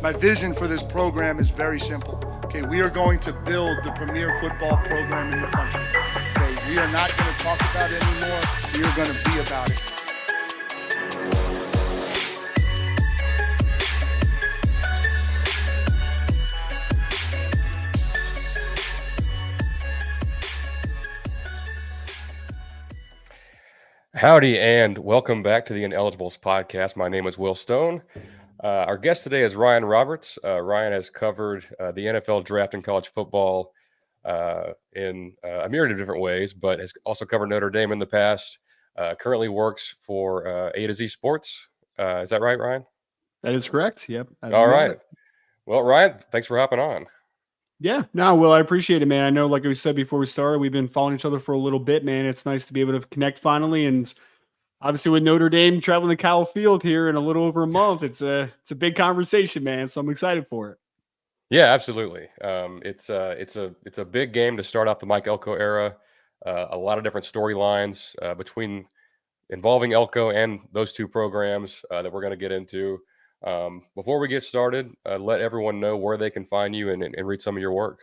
My vision for this program is very simple. Okay, we are going to build the premier football program in the country. Okay, we are not going to talk about it anymore. We are going to be about it. Howdy, and welcome back to the Ineligibles podcast. My name is Will Stone. Our guest today is Ryan Roberts. Ryan has covered the NFL draft and college football in a myriad of different ways, but has also covered Notre Dame in the past. Currently works for A to Z Sports. Is that right, Ryan? That is correct. Yep. All right. Well, Ryan, thanks for hopping on. Yeah, no, Will, I appreciate it, man. I know, like we said before we started, we've been following each other for a little bit, man. It's nice to be able to connect finally. And obviously with Notre Dame traveling to Cal Field here in a little over a month, it's a big conversation, man. So I'm excited for it. Yeah, absolutely. It's a big game to start off the Mike Elko era. A lot of different storylines between involving Elko and those two programs that we're going to get into. Before we get started, let everyone know where they can find you and read some of your work.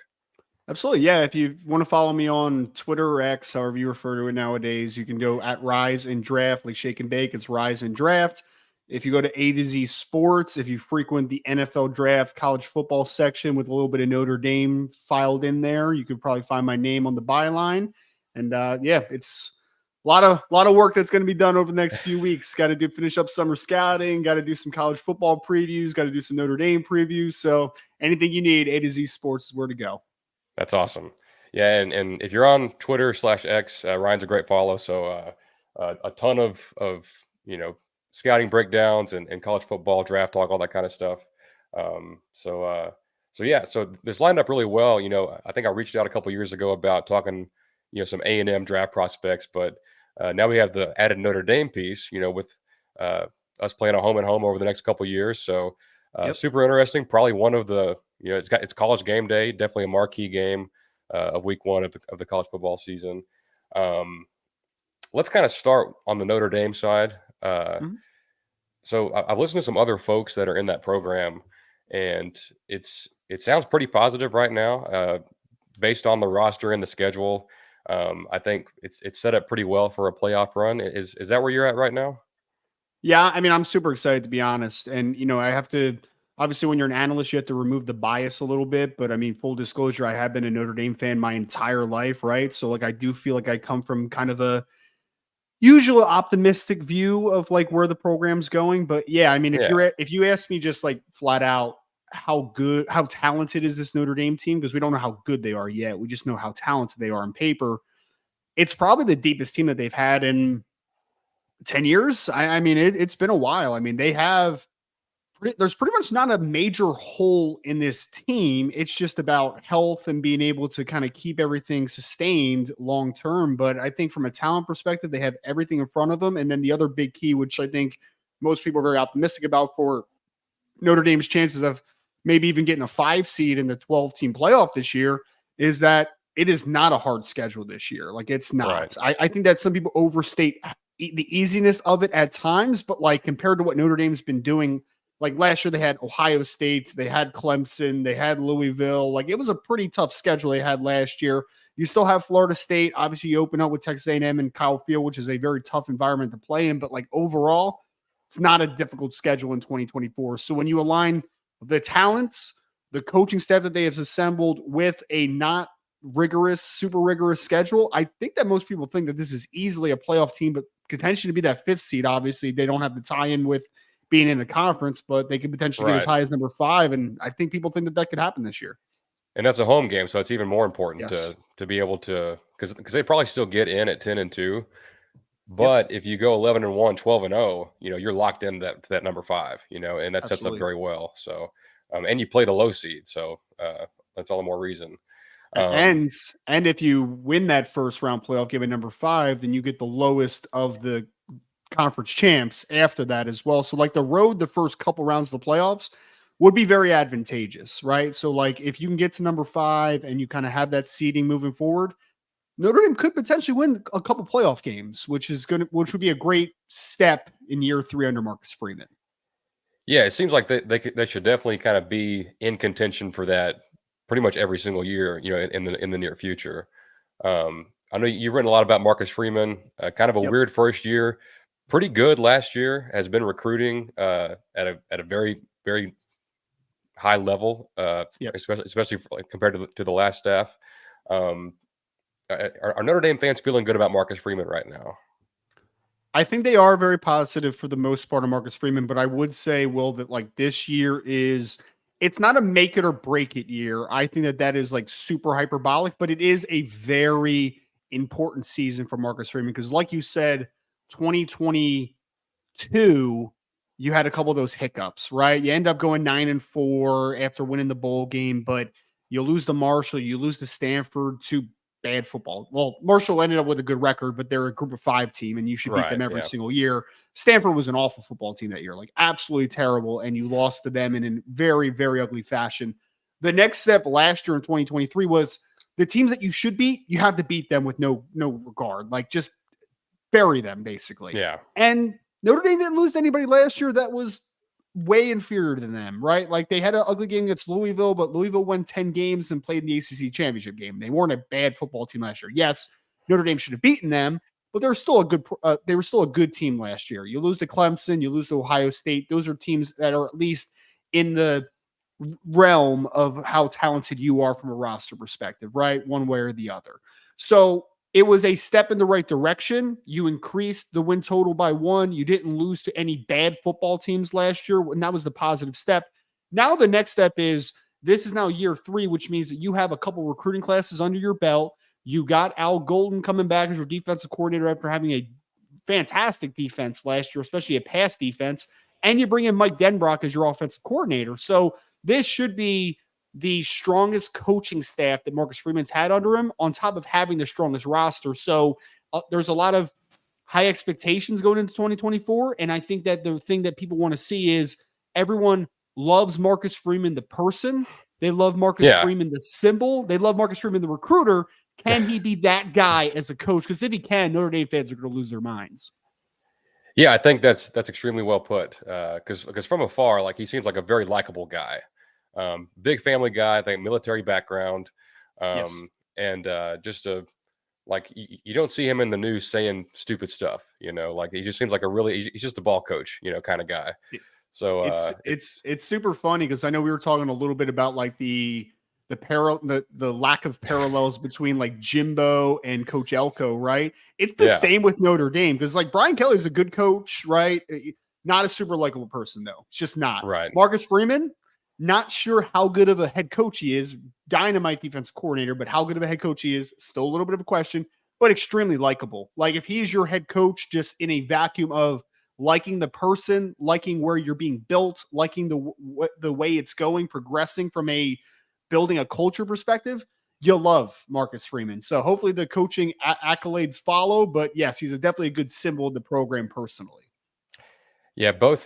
Absolutely. Yeah. If you want to follow me on Twitter or X, however you refer to it nowadays, you can go at Rise and Draft, like Shake and Bake. It's Rise and Draft. If you go to A to Z Sports, if you frequent the NFL draft college football section with a little bit of Notre Dame filed in there, you could probably find my name on the byline. And yeah, it's a lot of work that's going to be done over the next few weeks. Got to finish up summer scouting, got to do some college football previews, got to do some Notre Dame previews. So anything you need, A to Z Sports is where to go. That's awesome. Yeah, and if you're on Twitter /X, Ryan's a great follow. So a ton of scouting breakdowns and college football draft talk, all that kind of stuff. So this lined up really well. I think I reached out a couple years ago about talking, some A&M draft prospects, but now we have the added Notre Dame piece, with us playing a home and home over the next couple years. So super interesting. Probably one of the, it's college game day, definitely a marquee game of week one of the college football season. Let's kind of start on the Notre Dame side. So I've listened to some other folks that are in that program, and it sounds pretty positive right now, based on the roster and the schedule. I think it's set up pretty well for a playoff run. Is that where you're at right now? Yeah, I mean, I'm super excited, to be honest. And, I have to, obviously, when you're an analyst, you have to remove the bias a little bit. But I mean, full disclosure, I have been a Notre Dame fan my entire life, right? So like, I do feel like I come from kind of a usual optimistic view of like where the program's going. But yeah, I mean, if you ask me just like flat out, how talented is this Notre Dame team? Because we don't know how good they are yet. We just know how talented they are on paper. It's probably the deepest team that they've had in 10 years. I mean, it's been a while. I mean, there's pretty much not a major hole in this team. It's just about health and being able to kind of keep everything sustained long term. But I think from a talent perspective, they have everything in front of them. And then the other big key, which I think most people are very optimistic about for Notre Dame's chances of maybe even getting a 5 seed in the 12-team playoff this year, is that it is not a hard schedule this year. Like, it's not. Right. I think that some people overstate the easiness of it at times, but like compared to what Notre Dame's been doing, like last year they had Ohio State, they had Clemson, they had Louisville. Like, it was a pretty tough schedule they had last year. You still have Florida State. Obviously, you open up with Texas A&M and Kyle Field, which is a very tough environment to play in. But like overall, it's not a difficult schedule in 2024. So when you align the talents, the coaching staff that they have assembled with a not super rigorous schedule, I think that most people think that this is easily a playoff team, but potentially to be that 5th seed. Obviously, they don't have the tie-in with being in a conference, but they could potentially get as high as number 5. And I think people think that could happen this year. And that's a home game, so it's even more important to be able to, because they probably still get in at 10-2. But if you go 11-1, 12-0, you're locked in that number 5, and that sets up very well. So, and you play the low seed, so that's all the more reason. And if you win that first round playoff game at number 5, then you get the lowest of the conference champs after that as well. So like the first couple rounds of the playoffs would be very advantageous, right? So like if you can get to number 5 and you kind of have that seeding moving forward, Notre Dame could potentially win a couple playoff games, which would be a great step in year 3 under Marcus Freeman. Yeah, it seems like they should definitely kind of be in contention for that pretty much every single year, in the near future. I know you've written a lot about Marcus Freeman, kind of a Yep. weird first year, pretty good last year, has been recruiting at a very, very high level, Yes. especially like, compared to the last staff. Um, are Notre Dame fans feeling good about Marcus Freeman right now? I think they are very positive for the most part of Marcus Freeman, but I would say, Will, that like this year it's not a make it or break it year. I think that is like super hyperbolic, but it is a very important season for Marcus Freeman because, like you said, 2022, you had a couple of those hiccups, right? You end up going 9-4 after winning the bowl game, but you lose to Marshall, you lose to Stanford, two bad football. Well, Marshall ended up with a good record, but they're a group of 5 team and you should beat them Right. every Yeah. single year. Stanford was an awful football team that year, like absolutely terrible. And you lost to them in a very, very ugly fashion. The next step last year in 2023 was the teams that you should beat, you have to beat them with no regard. Like just bury them basically. Yeah. And Notre Dame didn't lose to anybody last year that was way inferior than them, right? Like they had an ugly game against Louisville, but Louisville won 10 games and played in the ACC championship game. They weren't a bad football team last year. Yes, Notre Dame should have beaten them, but they were still a good team last year. You lose to Clemson, you lose to Ohio State. Those are teams that are at least in the realm of how talented you are from a roster perspective, right? One way or the other. So it was a step in the right direction. You increased the win total by 1. You didn't lose to any bad football teams last year, and that was the positive step. Now the next step is this is now year 3, which means that you have a couple recruiting classes under your belt. You got Al Golden coming back as your defensive coordinator after having a fantastic defense last year, especially a pass defense, and you bring in Mike Denbrock as your offensive coordinator. So this should be the strongest coaching staff that Marcus Freeman's had under him, on top of having the strongest roster. So there's a lot of high expectations going into 2024. And I think that the thing that people want to see is everyone loves Marcus Freeman, the person. They love Marcus Yeah. Freeman, the symbol. They love Marcus Freeman, the recruiter. Can he be that guy as a coach? Because if he can, Notre Dame fans are going to lose their minds. Yeah, I think that's extremely well put. Because from afar, like he seems like a very likable guy. Big family guy, I think military background. Yes. And just like you don't see him in the news saying stupid stuff, like he just seems like he's just a ball coach, kind of guy. So it's super funny because I know we were talking a little bit about like the lack of parallels between like Jimbo and Coach Elko, right? It's the same with Notre Dame because like Brian Kelly's a good coach, right? Not a super likable person though. It's just not. Right. Marcus Freeman, not sure how good of a head coach he is. Dynamite defensive coordinator, but how good of a head coach he is, still a little bit of a question, but extremely likable. Like if he's your head coach, just in a vacuum of liking the person, liking where you're being built, liking the way it's going, progressing from a building a culture perspective, you'll love Marcus Freeman. So hopefully the coaching accolades follow, but yes, he's definitely a good symbol of the program personally. Yeah, both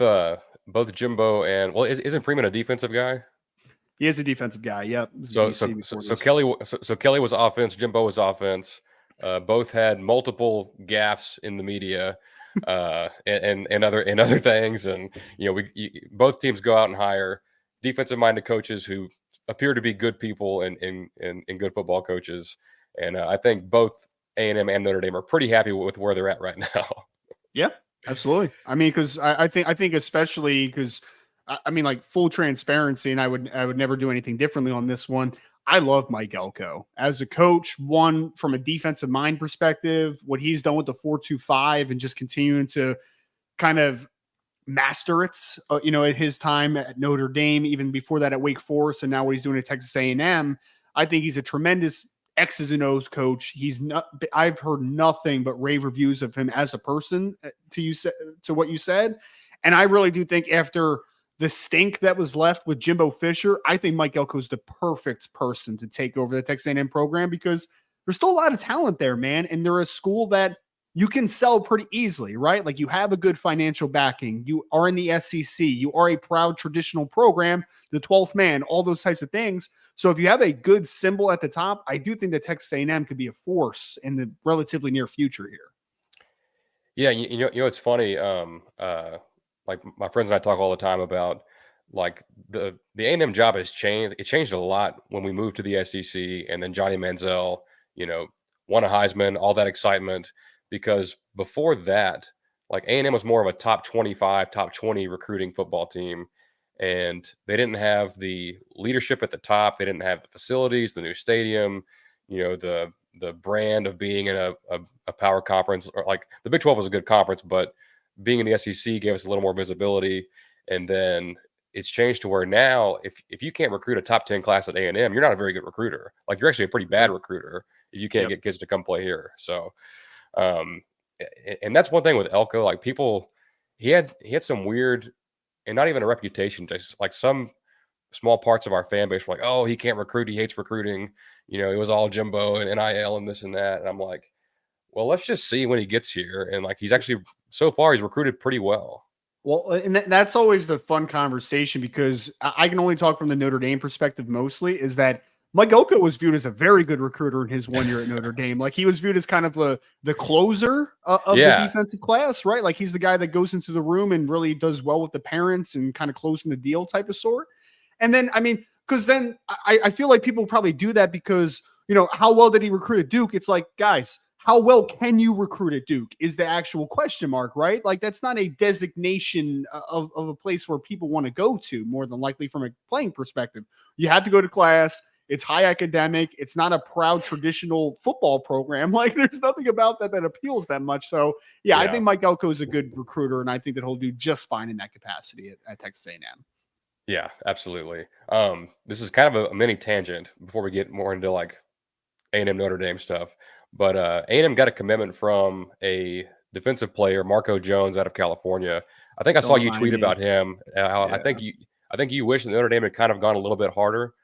Jimbo and isn't Freeman a defensive guy? He is a defensive guy. Yep. So Kelly was offense, Jimbo was offense. Both had multiple gaffes in the media, and other things, and both teams go out and hire defensive minded coaches who appear to be good people and good football coaches, and I think both A&M and Notre Dame are pretty happy with where they're at right now. Yeah, absolutely. I mean, because I think especially because I mean, like full transparency, and I would never do anything differently on this one. I love Mike Elko as a coach. One, from a defensive mind perspective, what he's done with the 4-2-5 and just continuing to kind of master it, at his time at Notre Dame, even before that at Wake Forest, and now what he's doing at Texas A&M. I think he's a tremendous X's and O's coach. I've heard nothing but rave reviews of him as a person to what you said. And I really do think after the stink that was left with Jimbo Fisher, I think Mike Elko is the perfect person to take over the Texas A&M program because there's still a lot of talent there, man. And they're a school that you can sell pretty easily, right? Like you have a good financial backing. You are in the SEC. You are a proud traditional program, the 12th man, all those types of things. So if you have a good symbol at the top, I do think that Texas A&M could be a force in the relatively near future here. Yeah, it's funny. like my friends and I talk all the time about like the A&M job has changed. It changed a lot when we moved to the SEC, and then Johnny Manziel, you know, won a Heisman, all that excitement. Because before that, like A&M was more of a top 25, top 20 recruiting football team, and they didn't have the leadership at the top. They didn't have the facilities, the new stadium, the brand of being in a power conference. Or like the Big 12 was a good conference, but being in the SEC gave us a little more visibility. And then it's changed to where now if you can't recruit a top 10 class at A&M, you're not a very good recruiter. Like you're actually a pretty bad recruiter if you can't get kids to come play here. So and that's one thing with Elko. Like people, he had some weird, and not even a reputation, just like some small parts of our fan base were like, oh, he can't recruit, he hates recruiting, it was all Jimbo and NIL and this and that. And I'm like, well, let's just see when he gets here. And like he's actually, so far he's recruited pretty well. Well, and that's always the fun conversation, because I can only talk from the Notre Dame perspective mostly, is that Mike Elko was viewed as a very good recruiter in his 1 year at Notre Dame. Like he was viewed as kind of the closer of the defensive class, right? Like he's the guy that goes into the room and really does well with the parents and kind of closing the deal type of sort. And then, I mean, because then I feel like people probably do that because, how well did he recruit at Duke? It's like, guys, how well can you recruit at Duke is the actual question mark, right? Like that's not a designation of a place where people want to go to, more than likely from a playing perspective. You have to go to class. It's high academic. It's not a proud traditional football program. Like there's nothing about that appeals that much. So yeah. I think Mike Elko is a good recruiter, and I think that he'll do just fine in that capacity at Texas A&M. Yeah, absolutely. This is kind of a mini tangent before we get more into like A&M Notre Dame stuff. But A&M got a commitment from a defensive player, Marco Jones, out of California. I think I saw you tweet about him. I think you wish that Notre Dame had kind of gone a little bit harder.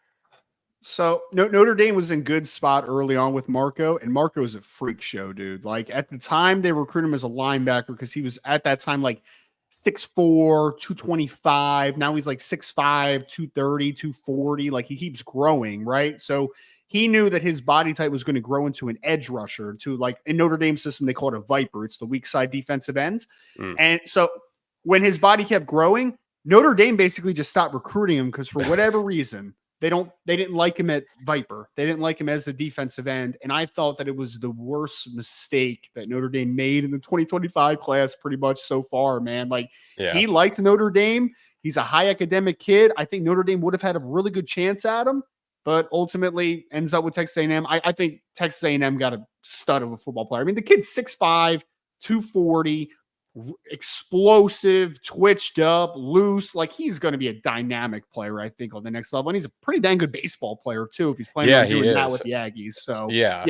So Notre Dame was in good spot early on with Marco, and Marco is a freak show, dude. Like at the time they recruited him as a linebacker because he was at that time like 6'4", 225. Now he's like 6'5", 230, 240. Like he keeps growing, right? So he knew that his body type was going to grow into an edge rusher, to like in Notre Dame system, they call it a Viper. It's the weak side defensive end. And so when his body kept growing, Notre Dame basically just stopped recruiting him because for whatever reason, they didn't like him at Viper. They didn't like him as the defensive end. And I thought that it was the worst mistake that Notre Dame made in the 2025 class pretty much so far, man. Like he liked Notre Dame. He's a high academic kid. I think Notre Dame would have had a really good chance at him, but ultimately ends up with Texas A&M. I think Texas A&M got a stud of a football player. I mean, the kid's 6'5", 240, explosive, twitched up, loose. Like he's going to be a dynamic player, I think, on the next level. And he's a pretty dang good baseball player too, if he's playing on doing that with the Aggies. So yeah.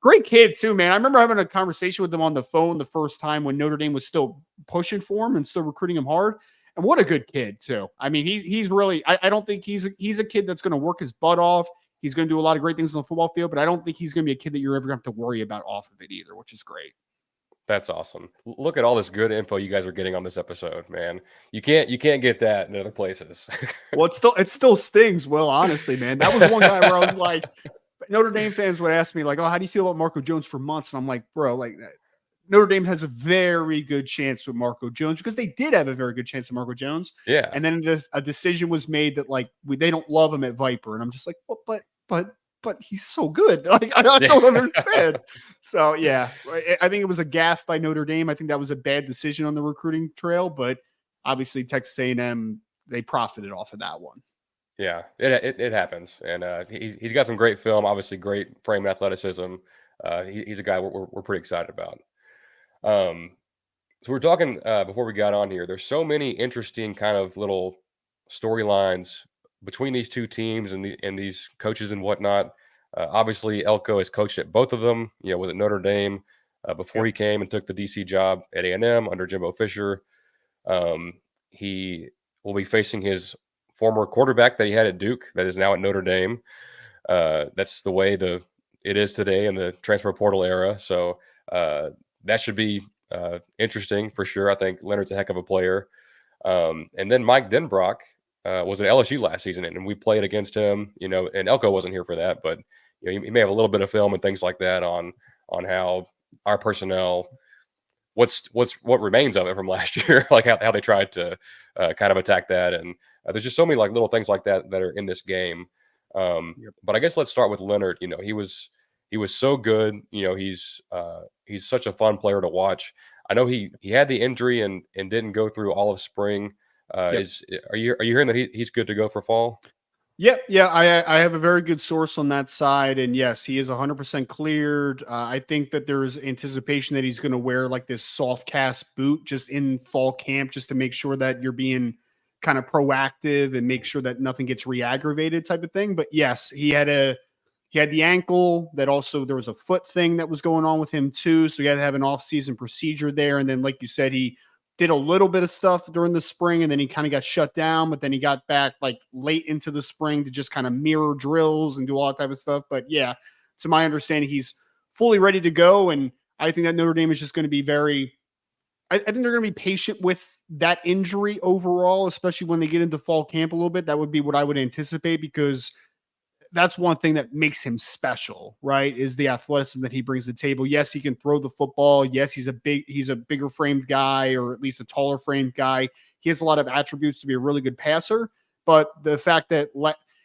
Great kid too, man. I remember having a conversation with him on the phone the first time when Notre Dame was still pushing for him and still recruiting him hard. And what a good kid too. I mean, he's really, I don't think he's a kid that's going to work his butt off. He's going to do a lot of great things on the football field, but I don't think he's going to be a kid that you're ever going to have to worry about off of it either, which is great. That's awesome. Look at all this good info you guys are getting on this episode, man. You can't get that in other places. Well, it still stings. Well, honestly, man, that was one guy where I was like, Notre Dame fans would ask me like, "Oh, how do you feel about Marco Jones for months?" And I'm like, bro, like Notre Dame has a very good chance with Marco Jones because they did have a very good chance with Marco Jones. Yeah. And then a decision was made that like they don't love him at Viper, and I'm just like, well, but he's so good. Like, I don't understand. So yeah, I think it was a gaffe by Notre Dame. I think that was a bad decision on the recruiting trail, but obviously Texas A&M, they profited off of that one. Yeah, it happens. And he's got some great film, obviously great frame and athleticism. He's a guy we're pretty excited about. So we're talking before we got on here, there's so many interesting kind of little storylines between these two teams and these coaches and whatnot. Obviously, Elko has coached at both of them. Was at Notre Dame before he came and took the DC job at A&M under Jimbo Fisher. He will be facing his former quarterback that he had at Duke that is now at Notre Dame. That's the way it is today in the transfer portal era. So that should be interesting for sure. I think Leonard's a heck of a player. And then Mike Denbrock was at LSU last season, and we played against him, and Elko wasn't here for that, but he may have a little bit of film and things like that on how our personnel what remains of it from last year, like how they tried to kind of attack that. And there's just so many like little things like that that are in this game. Yep. But I guess let's start with Leonard. He was so good. He's such a fun player to watch. I know he had the injury and didn't go through all of spring. Yep. Are you hearing that he's good to go for fall? Yeah. I have a very good source on that side, and yes, he is 100% cleared. I think that there's anticipation that he's going to wear like this soft cast boot just in fall camp, just to make sure that you're being kind of proactive and make sure that nothing gets re-aggravated, type of thing. But yes, he had the ankle that also there was a foot thing that was going on with him too, so he had to have an off-season procedure there. And then, like you said, he did a little bit of stuff during the spring, and then he kind of got shut down, but then he got back like late into the spring to just kind of mirror drills and do all that type of stuff. But yeah, to my understanding, he's fully ready to go. And I think that Notre Dame is just going to be I think they're going to be patient with that injury overall, especially when they get into fall camp a little bit. That would be what I would anticipate, because that's one thing that makes him special, right? Is the athleticism that he brings to the table. Yes, he can throw the football. Yes, he's a bigger framed guy, or at least a taller framed guy. He has a lot of attributes to be a really good passer. But the fact that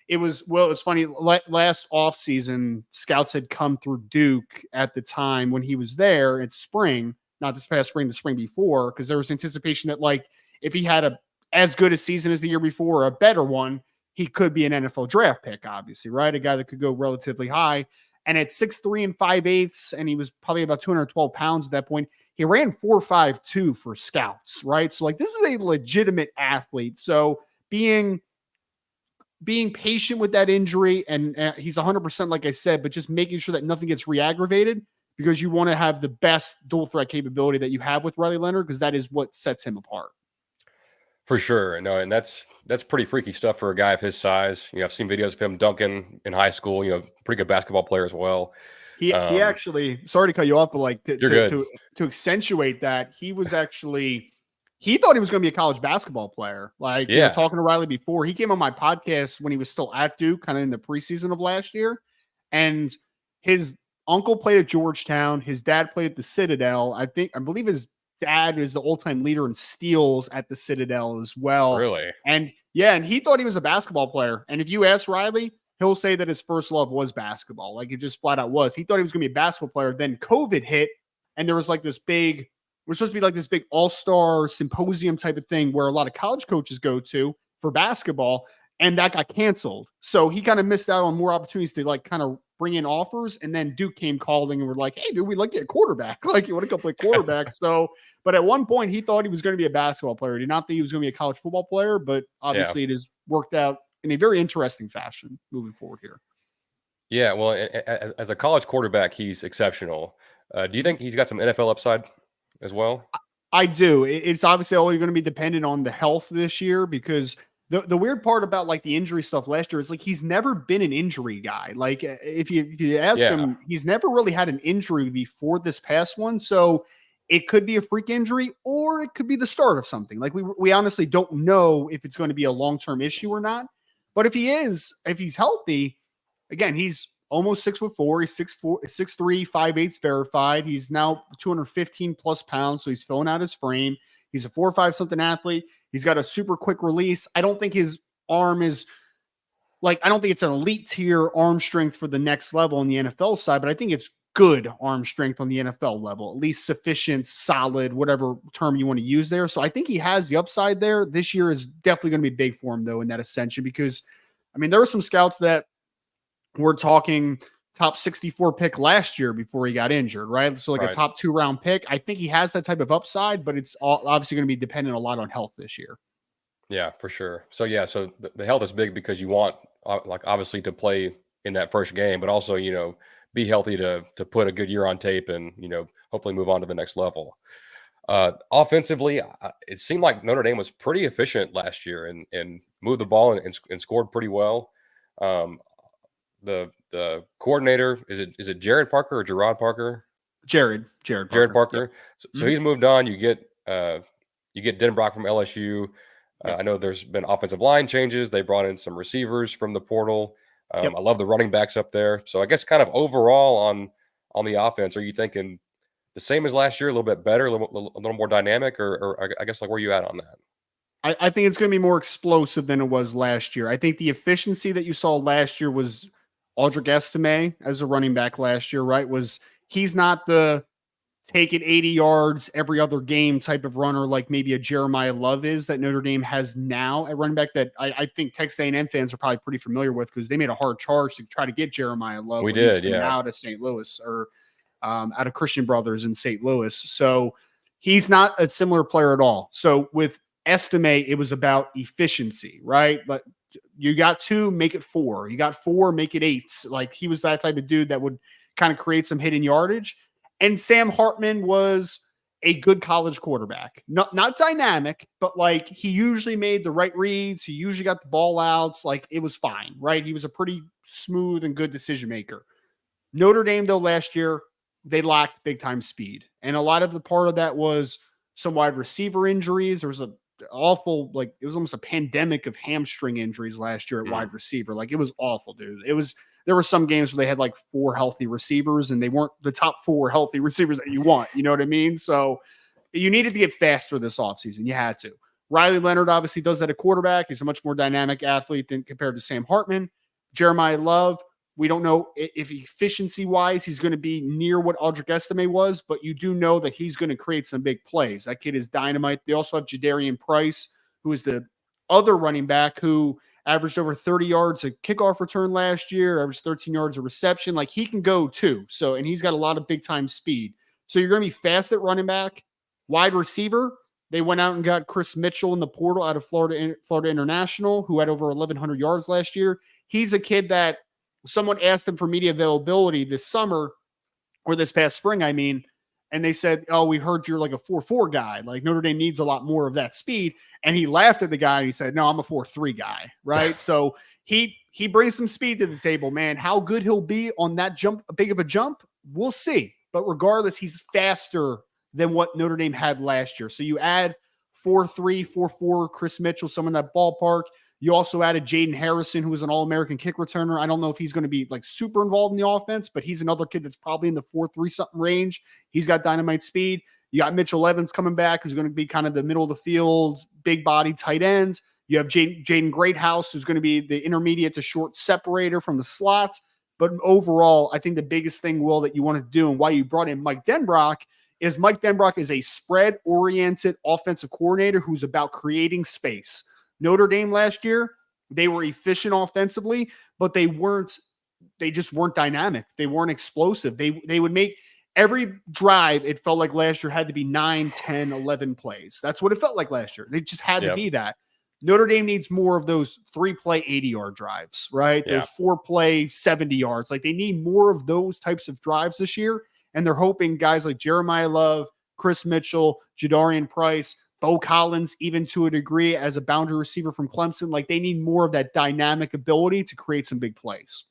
it's funny, last offseason, scouts had come through Duke at the time when he was there. It's spring, not this past spring, the spring before, because there was anticipation that like if he had as good a season as the year before, or a better one, he could be an NFL draft pick, obviously, right? A guy that could go relatively high. And at 6'3" and 5/8, and he was probably about 212 pounds at that point, he ran 4.52 for scouts, right? So like this is a legitimate athlete. So being patient with that injury, and he's 100%, like I said, but just making sure that nothing gets re-aggravated, because you want to have the best dual threat capability that you have with Riley Leonard, because that is what sets him apart. For sure. No, and that's pretty freaky stuff for a guy of his size. I've seen videos of him dunking in high school, pretty good basketball player as well. He actually, sorry to cut you off, but like to accentuate that, he thought he was going to be a college basketball player. Like, talking to Riley before, he came on my podcast when he was still at Duke, kind of in the preseason of last year. And his uncle played at Georgetown. His dad played at the Citadel. I believe his dad is the all-time leader in steals at the Citadel as well. Really? And he thought he was a basketball player. And if you ask Riley, he'll say that his first love was basketball. Like, it just flat out was. He thought he was going to be a basketball player. Then COVID hit, and there was like this big, we're supposed to be like this big all-star symposium type of thing where a lot of college coaches go to for basketball, and that got canceled. So he kind of missed out on more opportunities to like kind of bring in offers. And then Duke came calling and we're like, hey, dude, we'd like to get a quarterback. Like, you want to go play quarterback? So, but at one point he thought he was going to be a basketball player. He did not think he was going to be a college football player, but obviously it has worked out in a very interesting fashion moving forward here. Yeah. Well, as a college quarterback, he's exceptional. Do you think he's got some NFL upside as well? I do. It's obviously only going to be dependent on the health this year, because the weird part about like the injury stuff last year is like he's never been an injury guy. Like if you ask him, he's never really had an injury before this past one. So it could be a freak injury, or it could be the start of something. Like we honestly don't know if it's going to be a long-term issue or not. But if he's healthy, again, he's almost 6'4". He's 6'4", 6'3", 5'8" verified. He's now 215 plus pounds. So he's filling out his frame. He's a 4.5 something athlete. He's got a super quick release. I don't think his arm is I don't think it's an elite tier arm strength for the next level on the NFL side, but I think it's good arm strength on the NFL level, at least sufficient, solid, whatever term you want to use there. So I think he has the upside there. This year is definitely going to be big for him though, in that ascension, because I mean, there were some scouts that were talking top 64 pick last year before he got injured, right? So like a top 2 round pick. I think he has that type of upside, but it's obviously going to be dependent a lot on health this year. Yeah, for sure. So the health is big, because you want obviously to play in that first game, but also, be healthy to put a good year on tape and, hopefully move on to the next level. Offensively, it seemed like Notre Dame was pretty efficient last year and moved the ball and scored pretty well. The coordinator, is it Jared Parker or Gerard Parker? Jared Parker. Yep. So he's moved on. You get Denbrock from LSU. Yep. I know there's been offensive line changes. They brought in some receivers from the portal. I love the running backs up there. So I guess kind of overall on the offense, are you thinking the same as last year, a little bit better, a little more dynamic, or I guess like where you at on that? I think it's going to be more explosive than it was last year. I think the efficiency that you saw last year was Audric Estime as a running back last year, right? He's not the take it 80 yards every other game type of runner like maybe a Jeremiah Love is that Notre Dame has now at running back that I think Texas A&M fans are probably pretty familiar with because they made a hard charge to try to get Jeremiah Love. We when he was did, coming yeah. out of St. Louis or out of Christian Brothers in St. Louis. So he's not a similar player at all. So with Estime, it was about efficiency, right? But you got 2, make it 4. You got 4, make it 8. Like he was that type of dude that would kind of create some hidden yardage. And Sam Hartman was a good college quarterback. Not dynamic, but like he usually made the right reads. He usually got the ball outs. Like it was fine, right? He was a pretty smooth and good decision maker. Notre Dame, though, last year, they lacked big time speed. And a lot of the part of that was some wide receiver injuries. There was a awful, like it was almost a pandemic of hamstring injuries last year at wide receiver. Like it was awful, dude. There were some games where they had like 4 healthy receivers and they weren't the top 4 healthy receivers that you want. You know what I mean? So you needed to get faster this offseason. You had to. Riley Leonard obviously does that at quarterback. He's a much more dynamic athlete than compared to Sam Hartman. Jeremiah Love, we don't know if efficiency-wise he's going to be near what Audric Estime was, but you do know that he's going to create some big plays. That kid is dynamite. They also have Jadarian Price, who is the other running back who averaged over 30 yards a kickoff return last year, averaged 13 yards a reception. Like he can go too. So, and he's got a lot of big-time speed. So you're going to be fast at running back. Wide receiver, they went out and got Chris Mitchell in the portal out of Florida International, who had over 1,100 yards last year. He's a kid that someone asked him for media availability this summer or this past spring, I mean, and they said, oh, we heard you're like a 4.4 guy. Like Notre Dame needs a lot more of that speed. And he laughed at the guy and he said, no, I'm a 4.3 guy. Right. So he brings some speed to the table, man. How good he'll be on that jump, big of a jump, we'll see. But regardless, he's faster than what Notre Dame had last year. So you add 4.3, 4.4, Chris Mitchell, someone in that ballpark. You also added Jaden Harrison, who was an All-American kick returner. I don't know if he's going to be like super involved in the offense, but he's another kid that's probably in the 4.3 something range. He's got dynamite speed. You got Mitchell Evans coming back, who's going to be kind of the middle of the field, big body tight ends. You have Jaden Greathouse, who's going to be the intermediate to short separator from the slot. But overall, I think the biggest thing, Will, that you want to do and why you brought in Mike Denbrock is Mike Denbrock is a spread-oriented offensive coordinator who's about creating space. Notre Dame last year, they were efficient offensively, but they just weren't dynamic. They weren't explosive. They would make every drive, it felt like last year had to be 9, 10, 11 plays. That's what it felt like last year. They just had to be that. Notre Dame needs more of those 3-play 80-yard drives, right? Those 4-play 70 yards. Like they need more of those types of drives this year. And they're hoping guys like Jeremiah Love, Chris Mitchell, Jadarian Price, Bo Collins, even to a degree as a boundary receiver from Clemson, like they need more of that dynamic ability to create some big plays.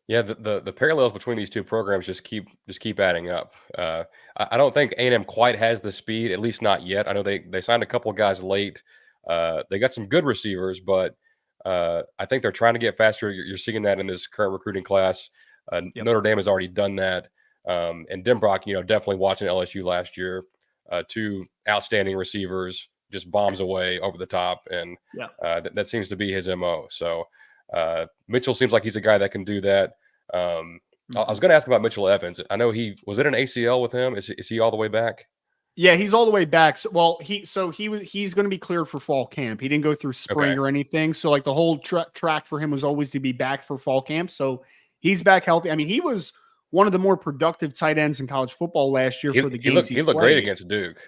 Yeah, the parallels between these two programs just keep adding up. I don't think A&M quite has the speed, at least not yet. I know they signed a couple of guys late. They got some good receivers, but I think they're trying to get faster. You're seeing that in this current recruiting class. Notre Dame has already done that. And Denbrock, definitely watching LSU last year. 2 outstanding receivers, just bombs away over the top, and that seems to be his MO. So Mitchell seems like he's a guy that can do that. I was going to ask about Mitchell Evans. I know was it an ACL with him? Is he all the way back? Yeah, he's all the way back. He's going to be cleared for fall camp. He didn't go through spring or anything. So like the whole track for him was always to be back for fall camp. So he's back healthy. I mean, he was one of the more productive tight ends in college football last year for the games he looked great against Duke.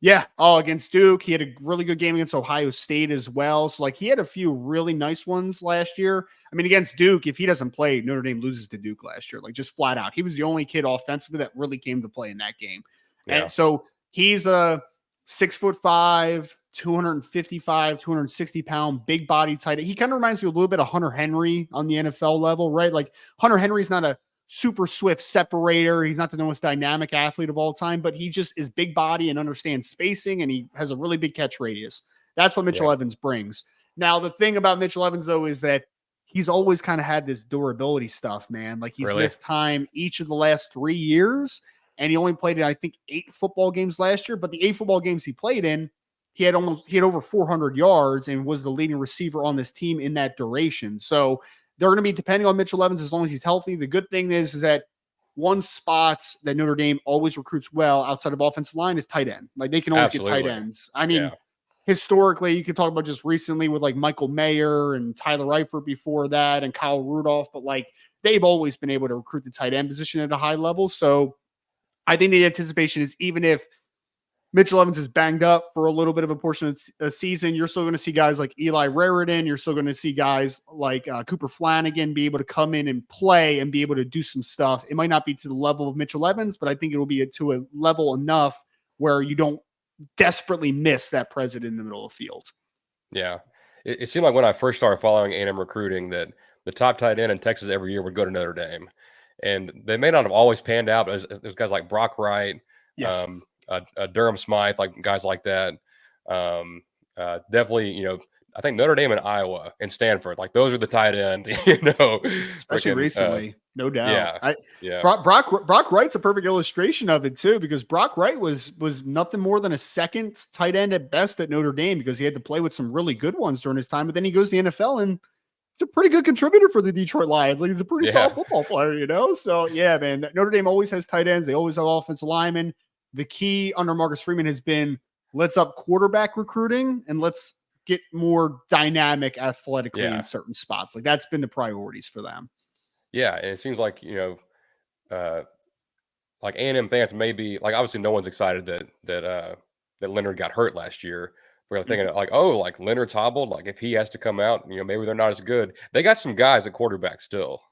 Yeah. Oh, against Duke. He had a really good game against Ohio State as well. So, like, he had a few really nice ones last year. I mean, against Duke, if he doesn't play, Notre Dame loses to Duke last year, like, just flat out. He was the only kid offensively that really came to play in that game. Yeah. And so he's a 6'5", 255, 260 pound, big body tight end. He kind of reminds me a little bit of Hunter Henry on the NFL level, right? Like, Hunter Henry's not a super swift separator. He's not the most dynamic athlete of all time, but he just is big body and understands spacing, and he has a really big catch radius. That's what Mitchell Evans brings. Now, the thing about Mitchell Evans, though, is that he's always kind of had this durability stuff, man. Like, he's missed time each of the last 3 years, and he only played in, I think, 8 football games last year. But the 8 football games he played in, he had over 400 yards and was the leading receiver on this team in that duration. So they're going to be depending on Mitchell Evans as long as he's healthy. The good thing is that one spot that Notre Dame always recruits well outside of offensive line is tight end. Like they can always get tight ends. I mean, historically, you can talk about just recently with like Michael Mayer and Tyler Eifert before that and Kyle Rudolph, but like they've always been able to recruit the tight end position at a high level. So I think the anticipation is even if Mitchell Evans is banged up for a little bit of a portion of the season, you're still going to see guys like Eli Raritan. You're still going to see guys like Cooper Flanagan be able to come in and play and be able to do some stuff. It might not be to the level of Mitchell Evans, but I think it will be to a level enough where you don't desperately miss that president in the middle of the field. Yeah. It seemed like when I first started following A&M recruiting that the top tight end in Texas every year would go to Notre Dame. And they may not have always panned out, but there's guys like Brock Wright, Yes. Durham Smythe, like guys like that. Definitely, I think Notre Dame and Iowa and Stanford, like those are the tight ends, especially recently, no doubt. Yeah. Brock Wright's a perfect illustration of it too, because Brock Wright was nothing more than a second tight end at best at Notre Dame because he had to play with some really good ones during his time. But then he goes to the NFL and he's a pretty good contributor for the Detroit Lions. Like he's a pretty solid football player, So yeah, man, Notre Dame always has tight ends. They always have offensive linemen. The key under Marcus Freeman has been let's up quarterback recruiting and let's get more dynamic athletically in certain spots. Like that's been the priorities for them. Yeah. And it seems like, like A&M fans may be like, obviously no one's excited that Leonard got hurt last year. We're thinking like, oh, like Leonard's hobbled. Like if he has to come out, maybe they're not as good. They got some guys at quarterback still.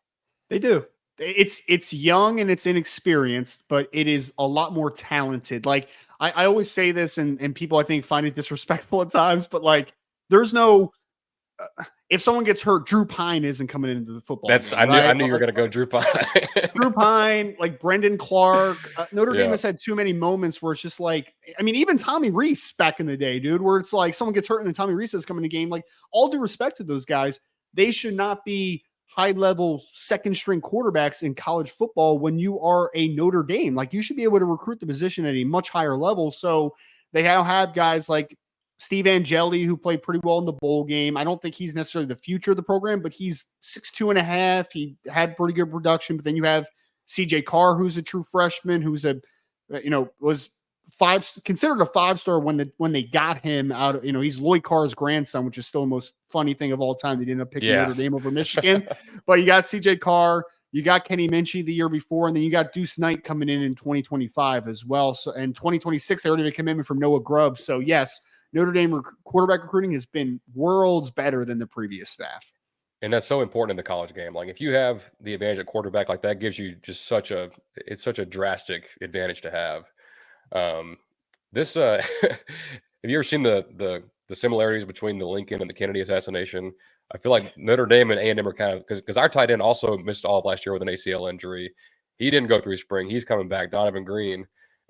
They do. It's young and it's inexperienced, but it is a lot more talented. Like I always say this and people I think find it disrespectful at times, but like there's no, if someone gets hurt, Drew Pine isn't coming into the football game. I knew you were going to go Drew Pine. Drew Pine, like Brendan Clark. Notre Dame has had too many moments where it's just like, I mean, even Tommy Reese back in the day, dude, where it's like someone gets hurt and then Tommy Reese is coming in the game. Like all due respect to those guys, they should not be high-level second-string quarterbacks in college football when you are a Notre Dame. Like you should be able to recruit the position at a much higher level. So they now have guys like Steve Angeli, who played pretty well in the bowl game. I don't think he's necessarily the future of the program, but he's 6'2.5". He had pretty good production. But then you have CJ Carr, who's a true freshman, who's was considered a 5-star when they got him out. He's Lloyd Carr's grandson, which is still the most funny thing of all time. They ended up picking Notre Dame over Michigan. But you got CJ Carr, you got Kenny Minchie the year before, and then you got Deuce Knight coming in 2025 as well. So, and 2026, they already have a commitment from Noah Grubb. So yes, Notre Dame quarterback recruiting has been worlds better than the previous staff. And that's so important in the college game. Like if you have the advantage at quarterback, like that gives you just such a drastic advantage to have. Have you ever seen the similarities between the Lincoln and the Kennedy assassination? I feel like Notre Dame and A&M are kind of because our tight end also missed all of last year with an ACL injury. He didn't go through spring. He's coming back. Donovan Green.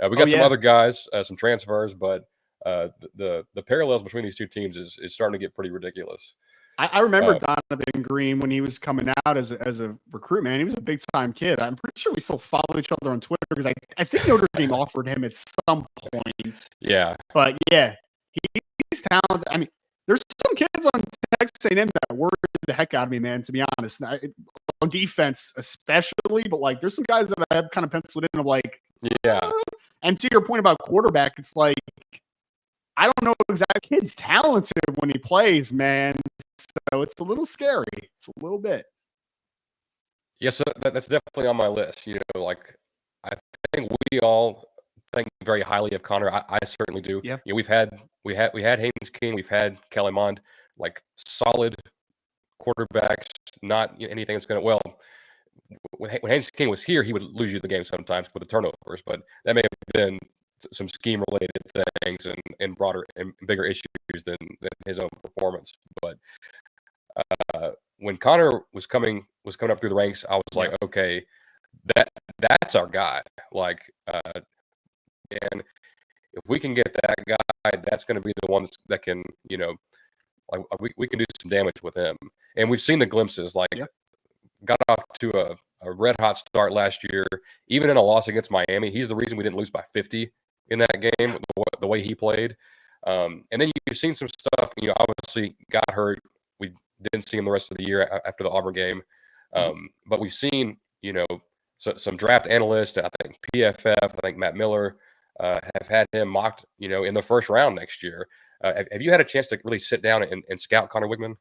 We got some other guys, some transfers, but the parallels between these two teams is starting to get pretty ridiculous. I remember Donovan Green when he was coming out as a recruit, man. He was a big time kid. I'm pretty sure we still follow each other on Twitter because I think Notre Dame offered him at some point. Yeah. But yeah, he's talented. I mean, there's some kids on Texas A&M that worry the heck out of me, man, to be honest. On defense especially, but like there's some guys that I have kind of penciled in of like, yeah. And to your point about quarterback, it's like, I don't know exactly. Kid's talented when he plays, man. So it's a little scary. It's a little bit. Yes, that's definitely on my list. Like I think we all think very highly of Connor. I certainly do. Yeah. We've had Haynes King, we've had Kelly Mond, like solid quarterbacks. Not anything that's going to. Well, when Haynes King was here, he would lose you the game sometimes with the turnovers, but that may have been some scheme related things and broader and bigger issues than his own performance. But when Connor was coming up through the ranks, I was like, okay, that's our guy. Like, and if we can get that guy, that's going to be the one that can, like we can do some damage with him. And we've seen the glimpses. Like, got off to a red hot start last year. Even in a loss against Miami, he's the reason we didn't lose by 50 in that game. The way he played, and then you've seen some stuff. Obviously got hurt. We didn't see him the rest of the year after the Auburn game, but we've seen some draft analysts. I think PFF. I think Matt Miller have had him mocked. In the first round next year. Have you had a chance to really sit down and scout Connor Wigman?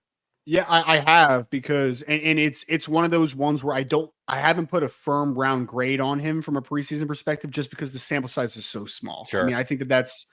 Yeah, I have, because and it's one of those ones where I haven't put a firm round grade on him from a preseason perspective, just because the sample size is so small. Sure. I mean, I think that's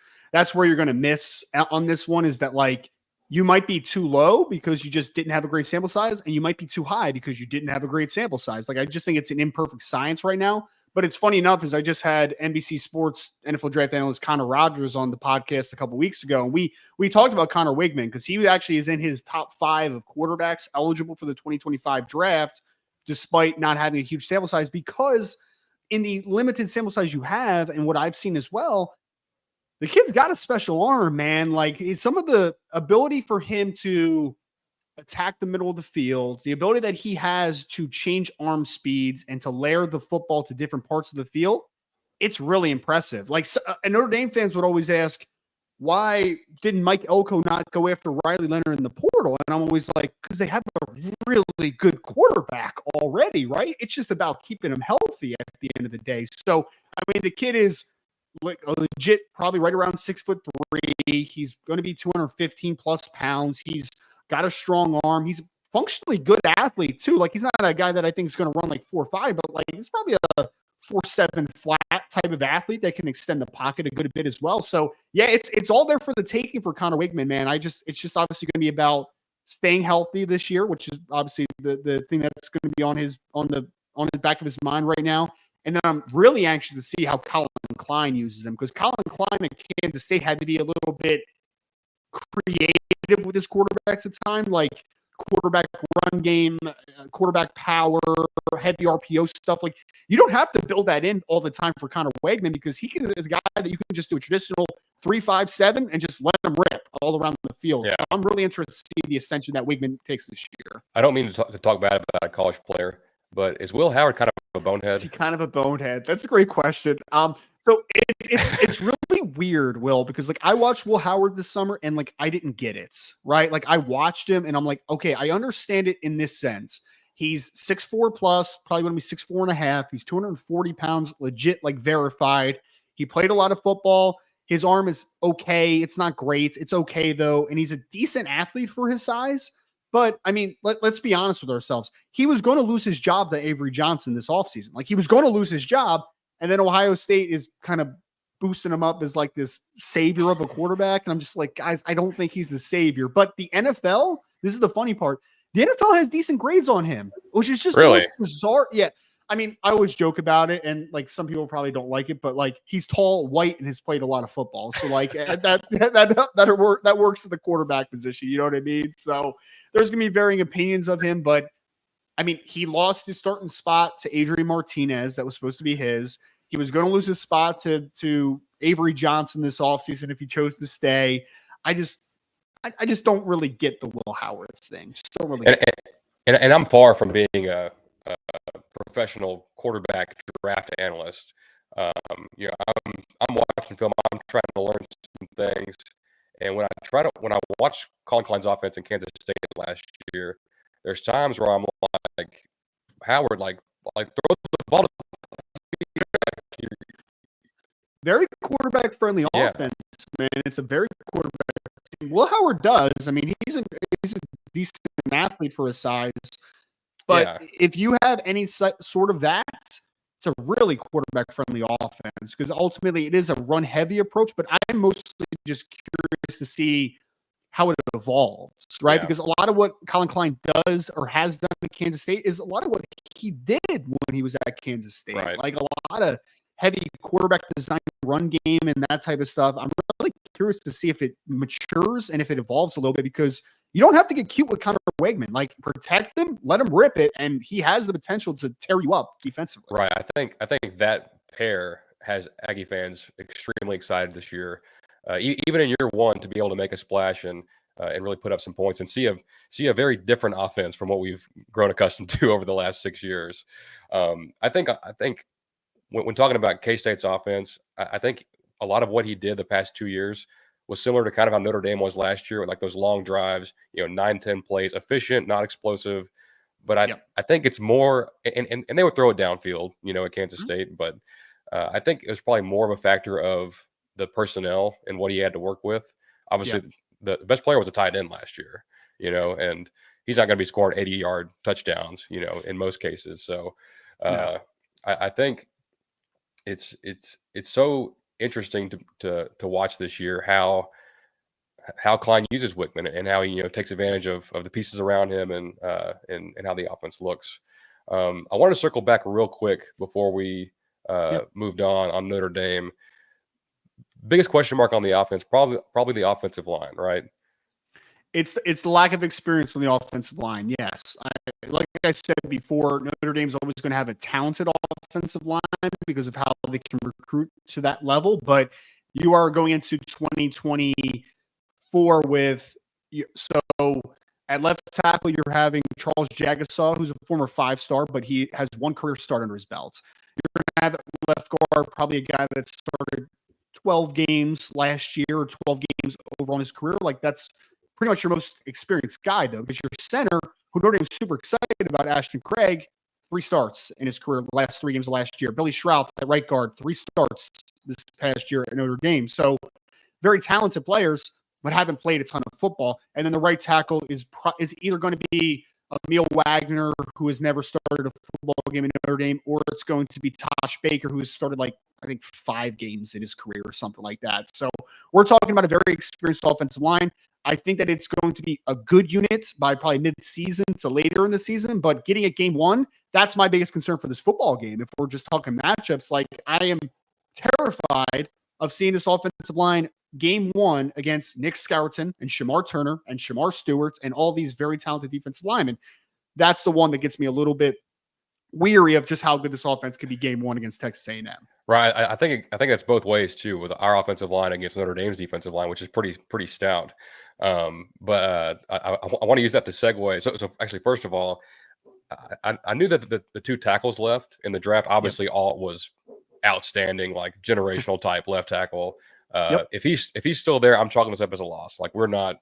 where you're going to miss on this one, is that like you might be too low because you just didn't have a great sample size, and you might be too high because you didn't have a great sample size. Like, I just think it's an imperfect science right now. But it's funny enough, is I just had NBC Sports NFL draft analyst Connor Rogers on the podcast a couple weeks ago, and we talked about Connor Wigman, because he actually is in his top 5 of quarterbacks eligible for the 2025 draft, despite not having a huge sample size, because in the limited sample size you have, and what I've seen as well, the kid's got a special arm, man. Like, some of the ability for him to attack the middle of the field, the ability that he has to change arm speeds and to layer the football to different parts of the field, it's really impressive. Like, and Notre Dame fans would always ask, why didn't Mike Elko not go after Riley Leonard in the portal? And I'm always like, because they have a really good quarterback already, right? It's just about keeping him healthy at the end of the day. So, I mean, the kid is like a legit, probably right around 6'3". He's going to be 215 plus pounds. He's got a strong arm. He's functionally good athlete too. Like, he's not a guy that I think is going to run like 4.5, but like he's probably a 4.7 flat type of athlete that can extend the pocket a good bit as well. So yeah, it's all there for the taking for Connor Wigman, man. It's just obviously going to be about staying healthy this year, which is obviously the thing that's going to be on the back of his mind right now. And then I'm really anxious to see how Colin Klein uses him, because Colin Klein at Kansas State had to be a little bit creative with his quarterbacks at time, like quarterback run game, quarterback power, heavy RPO stuff. Like, you don't have to build that in all the time for Connor Wigman, because he is a guy that you can just do a traditional 3-5-7 and just let him rip all around the field. Yeah. So I'm really interested to see the ascension that Wigman takes this year. I don't mean to talk bad about a college player, but is Will Howard kind of a bonehead? Is he kind of a bonehead? That's a great question. So it's really weird, Will, because like I watched Will Howard this summer and like I didn't get it, right? Like, I watched him and I'm like, okay, I understand it in this sense. He's 6'4" plus, probably going to be 6'4.5". He's 240 pounds, legit, like verified. He played a lot of football. His arm is okay. It's not great. It's okay though. And he's a decent athlete for his size. But I mean, let's be honest with ourselves. He was going to lose his job to Avery Johnson this offseason. Like, he was going to lose his job. And then Ohio State is kind of boosting him up as like this savior of a quarterback. And I'm just like, guys, I don't think he's the savior. But the NFL, this is the funny part, the NFL has decent grades on him, which is just really bizarre. Yeah. I mean, I always joke about it, and like some people probably don't like it, but like, he's tall, white, and has played a lot of football. So like that works at the quarterback position. You know what I mean? So there's going to be varying opinions of him, but I mean, he lost his starting spot to Adrian Martinez. That was supposed to be his. He was going to lose his spot to Avery Johnson this offseason if he chose to stay. I just don't really get the Will Howard thing. Just don't really. And I'm far from being a professional quarterback draft analyst. I'm watching film. I'm trying to learn some things. And when I watch Colin Klein's offense in Kansas State last year, there's times where I'm like, Howard, like throw the ball to very quarterback friendly offense, man. It's a very quarterback team. Will Howard does. I mean, he's a decent athlete for his size. But if you have any sort of that, it's a really quarterback friendly offense, because ultimately it is a run heavy approach. But I'm mostly just curious to see how it evolves, right? Because a lot of what Colin Klein does or has done at Kansas State is a lot of what he did when he was at Kansas State. Right. Like a lot of heavy quarterback design, run game, and that type of stuff. I'm really curious to see if it matures and if it evolves a little bit, because you don't have to get cute with Connor Wigman. Like, protect him, let him rip it, and he has the potential to tear you up defensively. Right. I think that pair has Aggie fans extremely excited this year. Even in year one, to be able to make a splash and and really put up some points and see a very different offense from what we've grown accustomed to over the last 6 years. I think when talking about K-State's offense, I think a lot of what he did the past 2 years was similar to kind of how Notre Dame was last year, with like those long drives, 9-10 plays, efficient, not explosive. But I think it's more, and they would throw it downfield, at Kansas State. But I think it was probably more of a factor of the personnel and what he had to work with. Obviously, the best player was a tight end last year, and he's not going to be scoring 80-yard touchdowns, in most cases. So I think it's so interesting to watch this year how Klein uses Wickman and how he takes advantage of the pieces around him and how the offense looks. I want to circle back real quick before we moved on Notre Dame. Biggest question mark on the offense, probably the offensive line, right? It's the lack of experience on the offensive line. Yes. Like I said before, Notre Dame's always going to have a talented offensive line because of how they can recruit to that level. But you are going into 2024 with so at left tackle, you're having Charles Jagasaw, who's a former 5-star, but he has one career start under his belt. You're going to have at left guard probably a guy that started 12 games last year or 12 games over on his career. Like that's pretty much your most experienced guy, though, because your center, who Notre Dame's super excited about, Ashton Craig, 3 starts in his career, the last 3 games of last year. Billy Shrout at right guard, 3 starts this past year at Notre Dame. So very talented players, but haven't played a ton of football. And then the right tackle is either going to be Emil Wagner, who has never started a football game in Notre Dame, or it's going to be Tosh Baker, who has started I think 5 games in his career or something like that. So we're talking about a very experienced offensive line. I think that it's going to be a good unit by probably mid-season to later in the season, but getting at game 1, that's my biggest concern for this football game. If we're just talking matchups, I am terrified of seeing this offensive line game 1 against Nick Scourton and Shamar Turner and Shamar Stewart and all these very talented defensive linemen. That's the one that gets me a little bit weary of just how good this offense could be game 1 against Texas A&M. Right. I think that's both ways too, with our offensive line against Notre Dame's defensive line, which is pretty stout. But I want to use that to segue. So actually, first of all, I knew that the 2 tackles left in the draft, obviously all was outstanding, like generational type left tackle. If he's still there, I'm chalking this up as a loss. Like we're not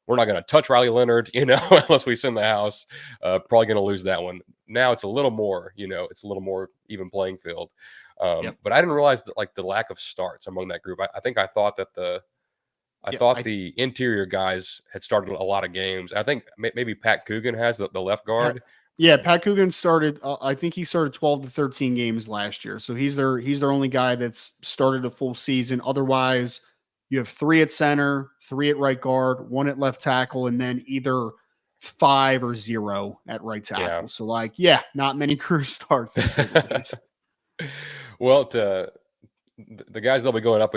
going to touch Riley Leonard, unless we send the house. Probably going to lose that one. Now it's a little more, it's a little more even playing field. But I didn't realize that the lack of starts among that group. I think I thought that the interior guys had started a lot of games. I think maybe Pat Coogan has the left guard. Pat Coogan started. I think he started 12 to 13 games last year. So he's their only guy that's started a full season. Otherwise, you have 3 at center, 3 at right guard, 1 at left tackle, and then either 5 or 0 at right tackle. So not many career starts. To say the least. Well, the guys they'll be going up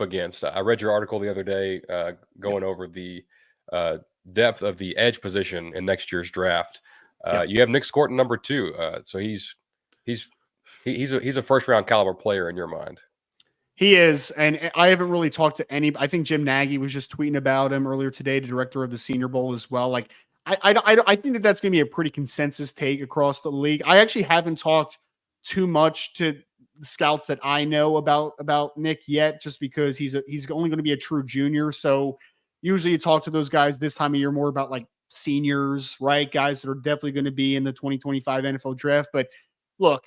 against. I read your article the other day going over the depth of the edge position in next year's draft. You have Nick Scourton number 2, so he's a first round caliber player in your mind. He is, and I haven't really talked to any. I think Jim Nagy was just tweeting about him earlier today, the director of the Senior Bowl as well. I think that's going to be a pretty consensus take across the league. I actually haven't talked too much to the scouts that I know about Nick yet, just because he's only going to be a true junior. So usually you talk to those guys this time of year more about seniors, right? Guys that are definitely going to be in the 2025 NFL draft. But look,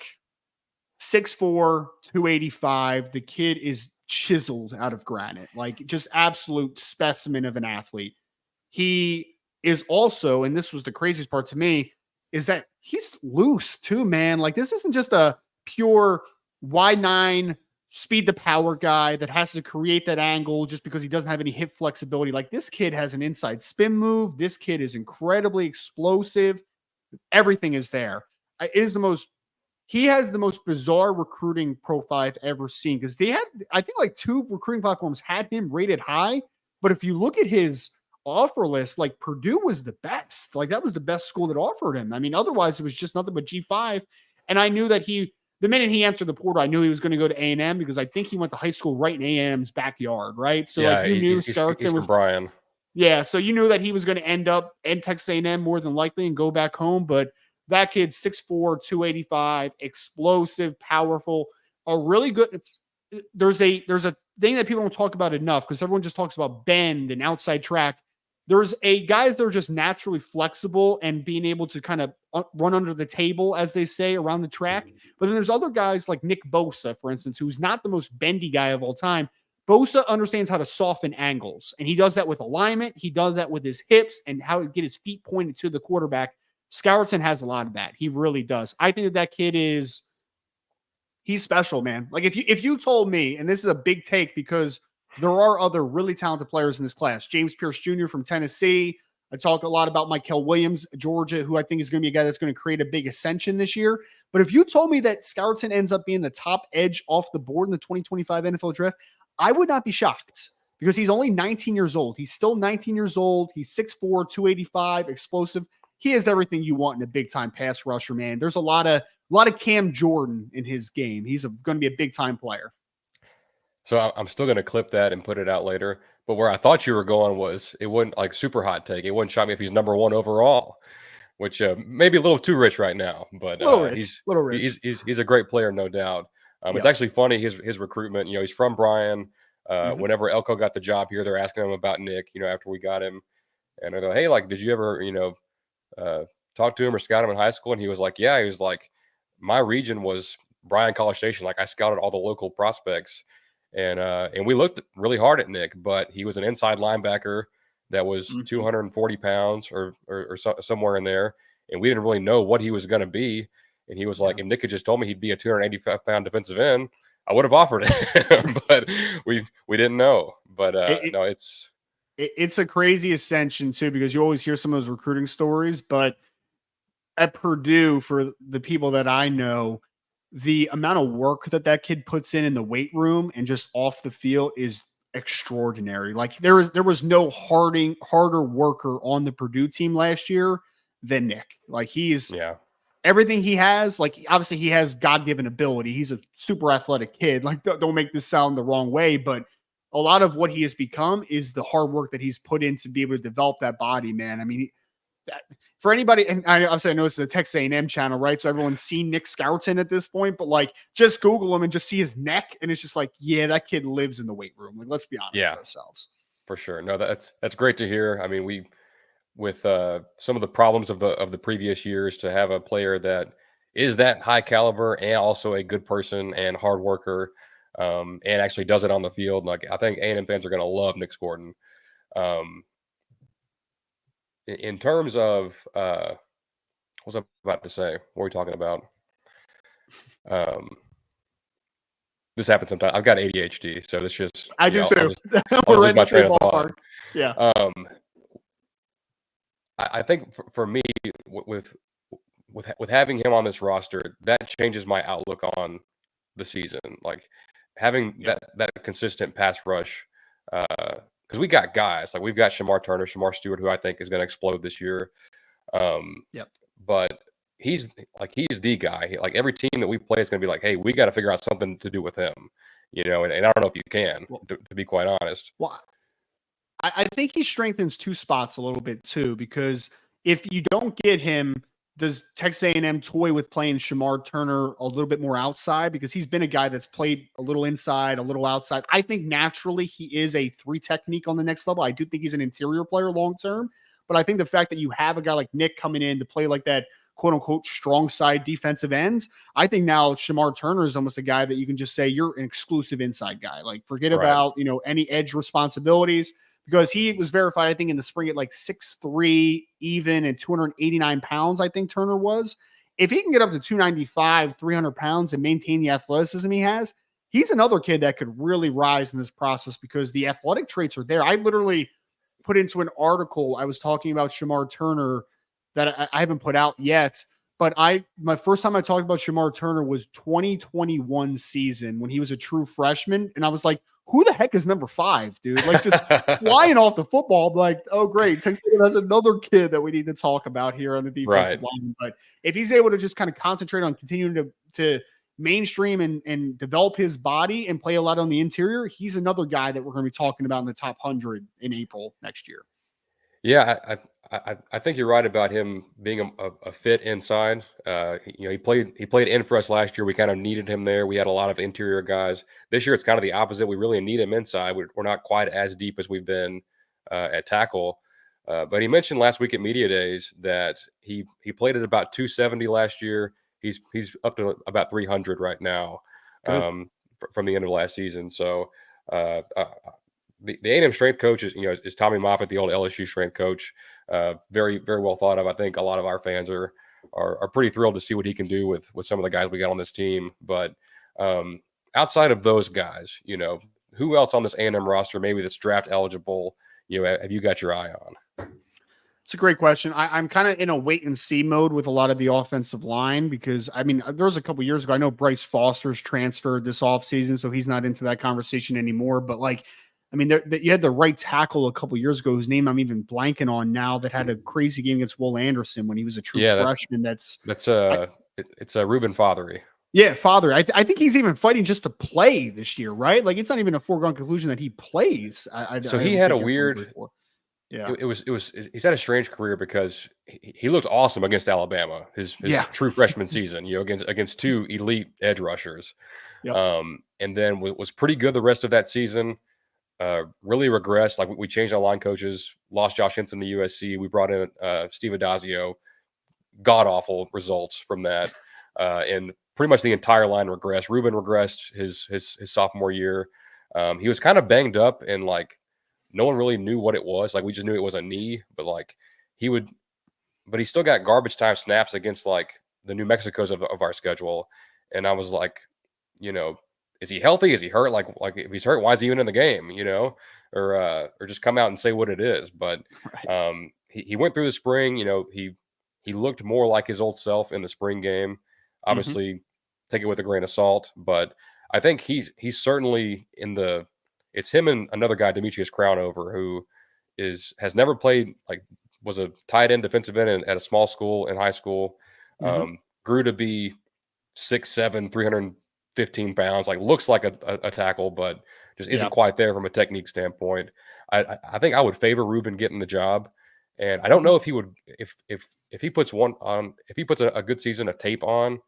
6'4", 285. The kid is chiseled out of granite, just absolute specimen of an athlete. He is also, and this was the craziest part to me, is that he's loose too, man. This isn't just a pure wide 9 speed to power guy that has to create that angle just because he doesn't have any hip flexibility. This kid has an inside spin move. This kid is incredibly explosive. Everything is there. He has the most bizarre recruiting profile I've ever seen, because they had, I think 2 recruiting platforms had him rated high. But if you look at his offer list, Purdue was the best. That was the best school that offered him. I mean, otherwise it was just nothing but G5. And I knew that the minute he entered the portal, I knew he was going to go to A&M, because I think he went to high school right in A&M's backyard, right? So you knew Scourton was from Bryan. Yeah, so you knew that he was going to end up in Texas A&M more than likely and go back home, but that kid's 6'4", 285, explosive, powerful, a really good. There's a thing that people don't talk about enough because everyone just talks about bend and outside track. There's guys that are just naturally flexible and being able to kind of run under the table, as they say, around the track. But then there's other guys like Nick Bosa, for instance, who's not the most bendy guy of all time. Bosa understands how to soften angles, and he does that with alignment. He does that with his hips and how to get his feet pointed to the quarterback. Scourton has a lot of that. He really does. I think that kid he's special, man. Like if you told me, and this is a big take because there are other really talented players in this class. James Pierce Jr. from Tennessee. I talk a lot about Mykel Williams, Georgia, who I think is going to be a guy that's going to create a big ascension this year. But if you told me that Scourton ends up being the top edge off the board in the 2025 NFL draft, I would not be shocked because he's only 19 years old. He's still 19 years old. He's 6'4", 285, explosive. He has everything you want in a big-time pass rusher, man. There's a lot of Cam Jordan in his game. He's going to be a big-time player. So I'm still going to clip that and put it out later. But where I thought you were going was it wouldn't like super hot take. It wouldn't shock me if he's number 1 overall, which may be a little too rich right now. But he's a great player, no doubt. It's actually funny his recruitment. He's from Bryan. Whenever Elko got the job here, they're asking him about Nick. After we got him, and they're like, "Hey, like, did you ever talk to him or scout him in high school?" And he was like, "Yeah." He was like, "My region was Bryan College Station. Like, I scouted all the local prospects, and we looked really hard at Nick, but he was an inside linebacker that was 240 pounds or somewhere in there, and we didn't really know what he was going to be." And he was like, if Nick had just told me he'd be a 285-pound defensive end, I would have offered it, but we didn't know. But no, it's a crazy ascension too, because you always hear some of those recruiting stories. But at Purdue, for the people that I know, the amount of work that kid puts in the weight room and just off the field is extraordinary. Like there was no harder worker on the Purdue team last year than Nick. Like he's everything he has. Like obviously he has God-given ability. He's a super athletic kid. Like don't make this sound the wrong way, but a lot of what he has become is the hard work that he's put in to be able to develop that body, man. I mean, for anybody, and obviously I know this is a Texas A&M channel, right? So everyone's seen Nick Scourton at this point, but like just Google him and just see his neck, and it's just like, yeah, that kid lives in the weight room. Like, let's be honest with ourselves. For sure. No, that's great to hear. I mean, with some of the problems of the previous years, to have a player that is that high caliber and also a good person and hard worker, and actually does it on the field. Like I think A&M fans are going to love Nick Scourton. In terms of what was I about to say? What were we talking about? This happens sometimes. I've got ADHD, so this just I do too. I'll lose my train of thought. Yeah. I think for me, with having him on this roster, that changes my outlook on the season. Like having that consistent pass rush, because we got guys like we've got Shamar Turner, Shamar Stewart, who I think is going to explode this year. But he's the guy. Like every team that we play is going to be like, hey, we got to figure out something to do with him, and I don't know if you can, to be quite honest. Well, I think he strengthens two spots a little bit too, because if you don't get him, does Texas A&M toy with playing Shamar Turner a little bit more outside? Because he's been a guy that's played a little inside, a little outside. I think naturally he is a 3 technique on the next level. I do think he's an interior player long-term, but I think the fact that you have a guy like Nick coming in to play like that quote-unquote strong side defensive ends, I think now Shamar Turner is almost a guy that you can just say you're an exclusive inside guy. Like forget about, any edge responsibilities, because he was verified, I think, in the spring at like 6'3", even, and 289 pounds, I think Turner was. If he can get up to 295, 300 pounds and maintain the athleticism he has, he's another kid that could really rise in this process because the athletic traits are there. I literally put into an article, I was talking about Shamar Turner that I haven't put out yet, but my first time I talked about Shamar Turner was 2021 season when he was a true freshman. And I was like, who the heck is number 5, dude? Like just flying off the football. I'm like, oh, great. Texas has another kid that we need to talk about here on the defensive line. But if he's able to just kind of concentrate on continuing to mainstream and develop his body and play a lot on the interior, he's another guy that we're going to be talking about in the top 100 in April next year. Yeah, I think you're right about him being a fit inside. He played in for us last year. We kind of needed him there. We had a lot of interior guys. This year, it's kind of the opposite. We really need him inside. We're not quite as deep as we've been at tackle. But he mentioned last week at media days that he played at about 270 last year. He's up to about 300 right now, Good. from the end of last season. So. The A&M strength coach is Tommy Moffitt, the old LSU strength coach. Very very well thought of. I think a lot of our fans are pretty thrilled to see what he can do with some of the guys we got on this team. But outside of those guys, who else on this A&M roster maybe that's draft eligible? Have you got your eye on? It's a great question. I'm kind of in a wait and see mode with a lot of the offensive line because, I mean, there was a couple years ago, I know Bryce Foster's transferred this offseason, so he's not into that conversation anymore. But, like, I mean, you had the right tackle a couple years ago whose name I'm even blanking on now that had a crazy game against Will Anderson when he was a true freshman. It's Reuben Fothery. Yeah, Father. I think he's even fighting just to play this year, right? Like, it's not even a foregone conclusion that he plays. He had a weird. Yeah, he's had a strange career because he looked awesome against Alabama, his true freshman season, against two elite edge rushers. Yep. And then was pretty good the rest of that season. Really regressed. Like, we changed our line coaches, lost Josh Henson to USC. We brought in Steve Adazio. God awful results from that. And pretty much the entire line regressed. Reuben regressed his sophomore year. He was kind of banged up and, like, no one really knew what it was. Like, we just knew it was a knee, but he still got garbage time snaps against, like, the New Mexicos of our schedule. And I was like, is he healthy? Is he hurt? Like if he's hurt, why is he even in the game? Or just come out and say what it is. But right. He went through the spring. He looked more like his old self in the spring game. Obviously, take it with a grain of salt. But I think he's certainly in the. It's him and another guy, Demetrius Crownover, who has never played, like, was a tight end defensive end at a small school in high school. Grew to be 6'7", 315 pounds, like, looks like a tackle, but just isn't quite there from a technique standpoint. I think I would favor Reuben getting the job. And I don't know if he would, if he puts a good season of tape on,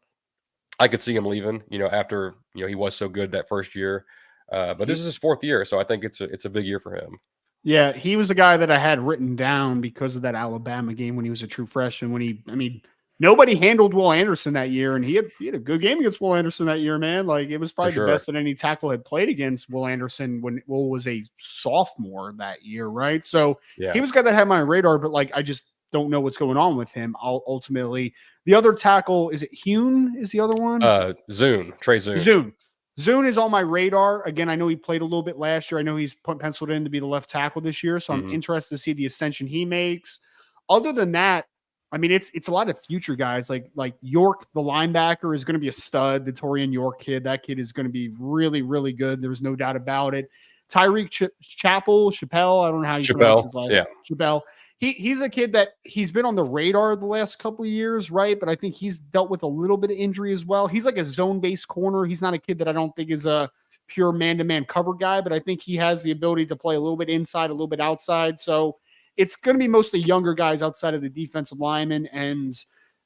I could see him leaving, after, he was so good that first year. But this is his fourth year, so I think it's a big year for him. Yeah, he was the guy that I had written down because of that Alabama game when he was a true freshman. Nobody handled Will Anderson that year, and he had a good game against Will Anderson that year, man. Like, it was probably the best that any tackle had played against Will Anderson when Will was a sophomore that year, right? So he was a guy that had my radar, but, like, I just don't know what's going on with him. Ultimately, the other tackle, is it Hune? Is the other one? Trey Zune. Zune is on my radar. Again, I know he played a little bit last year. I know he's penciled in to be the left tackle this year, so I'm interested to see the ascension he makes. Other than that, I mean, it's a lot of future guys like York, the linebacker, is going to be a stud. The Torian York kid, that kid is going to be really, really good. There's no doubt about it. Tyreek Chappelle, I don't know how you pronounce his last name. Chappelle. He's a kid that he's been on the radar the last couple of years, right? But I think he's dealt with a little bit of injury as well. He's like a zone-based corner. He's not a kid that I don't think is a pure man-to-man cover guy, but I think he has the ability to play a little bit inside, a little bit outside. So it's going to be mostly younger guys outside of the defensive lineman and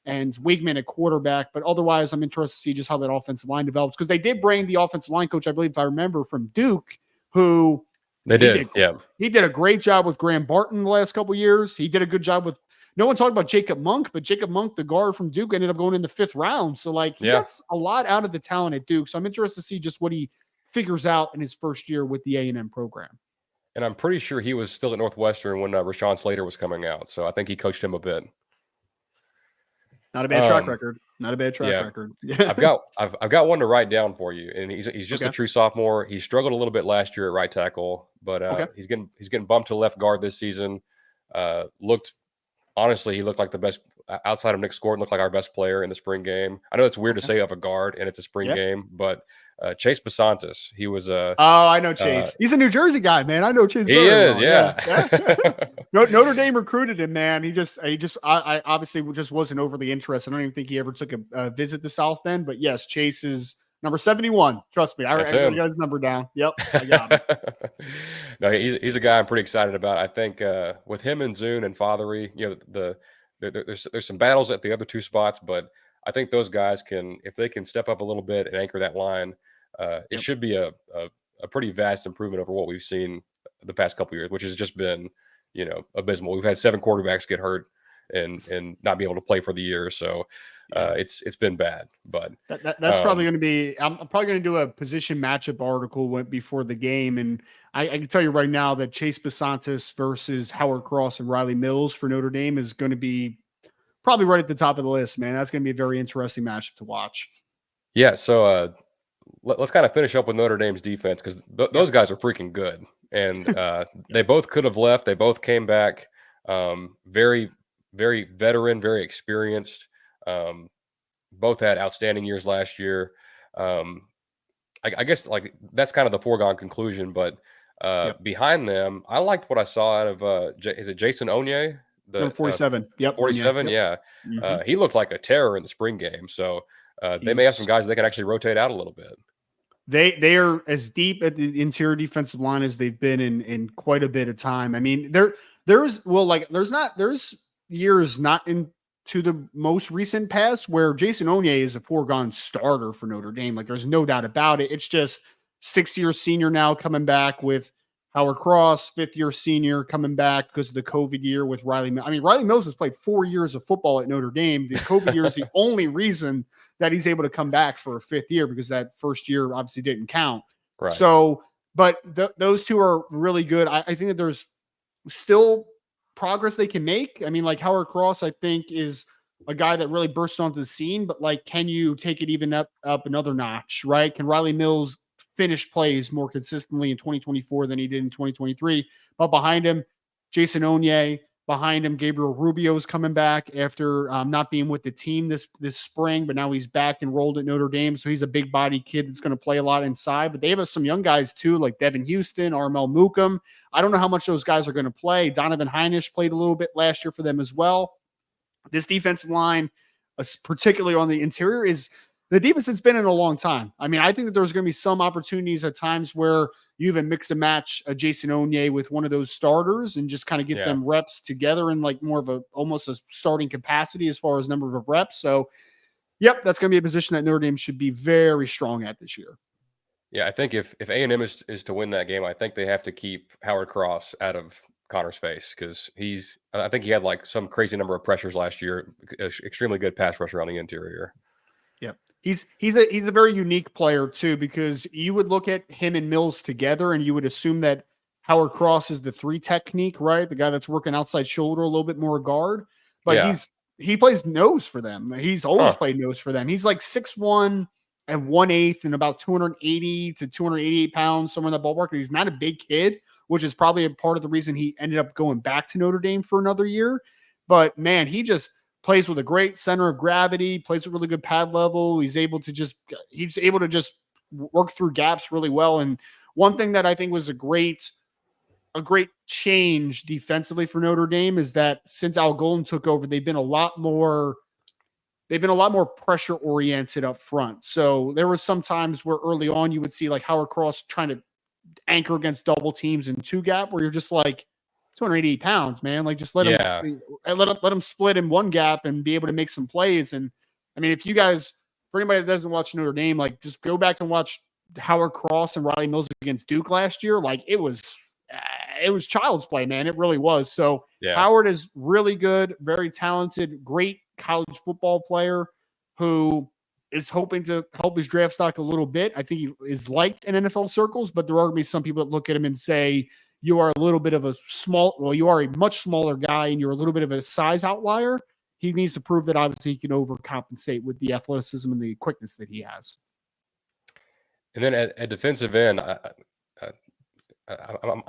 Wigman at quarterback. But otherwise, I'm interested to see just how that offensive line develops, because they did bring the offensive line coach, I believe, if I remember, from Duke, who he did a great job with Graham Barton the last couple of years. He did a good job with, no one talked about Jacob Monk, but Jacob Monk, the guard from Duke, ended up going in the 5th round. So, like, he gets a lot out of the talent at Duke. So I'm interested to see just what he figures out in his first year with the A&M program. And I'm pretty sure he was still at Northwestern when Rashawn Slater was coming out. So I think he coached him a bit. Not a bad track record. Not a bad track record. Yeah. I've got one to write down for you. And he's just a true sophomore. He struggled a little bit last year at right tackle, but he's getting bumped to left guard this season. He looked like the best outside of Nick Scourton, looked like our best player in the spring game. I know it's weird to say of a guard and it's a spring game, but Chase Basantis, he was I know Chase. He's a New Jersey guy, man. I know Chase. He is, yeah. Notre Dame recruited him, man. I obviously just wasn't overly interested. I don't even think he ever took a visit to South Bend, but yes, Chase is Number 71. Trust me. That's I him. got his number down. Yep. I got him. No, he's a guy I'm pretty excited about. I think with him and Zune and Fathery, there's some battles at the other two spots, but I think those guys can, if they can step up a little bit and anchor that line, it should be a pretty vast improvement over what we've seen the past couple of years, which has just been, abysmal. We've had 7 quarterbacks get hurt and not be able to play for the year. So it's been bad, but that's probably going to be, I'm probably going to do a position matchup article before the game. And I can tell you right now that Chase Besantis versus Howard Cross and Riley Mills for Notre Dame is going to be probably right at the top of the list, man. That's going to be a very interesting matchup to watch. Yeah. So let's kind of finish up with Notre Dame's defense, because those guys are freaking good. And they both could have left. They both came back. Very, very veteran, very experienced. Both had outstanding years last year. I guess like that's kind of the foregone conclusion, but behind them, I liked what I saw out of is it Jason Onye? Number 47. Yep. 47. Yep. Yeah. He looked like a terror in the spring game. So they may have some guys they can actually rotate out a little bit. They are as deep at the interior defensive line as they've been in quite a bit of time. I mean, there's years not into the most recent past where Jason Onye is a foregone starter for Notre Dame. Like, there's no doubt about it. It's just 6th-year senior now coming back with Howard Cross, 5th-year senior coming back because of the COVID year with Riley Mills. I mean, Riley Mills has played 4 years of football at Notre Dame. The COVID year is the only reason that he's able to come back for a 5th year, because that first year obviously didn't count. Right. So, but those two are really good. I think that there's still progress they can make. I mean, like Howard Cross, I think, is a guy that really burst onto the scene, but like, can you take it even up another notch, right? Can Riley Mills finish plays more consistently in 2024 than he did in 2023? But behind him, Jason Onye. Behind him, Gabriel Rubio's coming back after not being with the team this spring, but now he's back enrolled at Notre Dame. So he's a big body kid that's going to play a lot inside. But they have some young guys too, like Devin Houston, Armel Mukum. I don't know how much those guys are going to play. Donovan Heinisch played a little bit last year for them as well. This defensive line, particularly on the interior, is the deepest it's been in a long time. I mean, I think that there's going to be some opportunities at times where you even mix and match a Jason Onye with one of those starters and just kind of get them reps together in like more of almost a starting capacity as far as number of reps. So, yep, that's going to be a position that Notre Dame should be very strong at this year. Yeah, I think if A&M is to win that game, I think they have to keep Howard Cross out of Connor's face, because I think he had like some crazy number of pressures last year. Extremely good pass rusher on the interior. Yep. He's a very unique player too, because you would look at him and Mills together and you would assume that Howard Cross is the 3 technique, right? The guy that's working outside shoulder, a little bit more guard, but he plays nose for them. He's always played nose for them. He's like 6'1" and 1/8 and about 280 to 288 pounds, somewhere in that ballpark. He's not a big kid, which is probably a part of the reason he ended up going back to Notre Dame for another year. But man, he just plays with a great center of gravity, plays with really good pad level. He's able to just work through gaps really well. And one thing that I think was a great change defensively for Notre Dame is that since Al Golden took over, they've been a lot more pressure oriented up front. So there were some times where early on you would see like Howard Cross trying to anchor against double teams in 2 gap, where you're just like, 288 pounds, man. Like, just let him split in 1 gap and be able to make some plays. And I mean, if you guys, for anybody that doesn't watch Notre Dame, like, just go back and watch Howard Cross and Riley Mills against Duke last year. Like, it was child's play, man. It really was. So Howard is really good, very talented, great college football player who is hoping to help his draft stock a little bit. I think he is liked in NFL circles, but there are going to be some people that look at him and say, you are a little bit of you are a much smaller guy and you're a little bit of a size outlier. He needs to prove that obviously he can overcompensate with the athleticism and the quickness that he has. And then at defensive end, I'm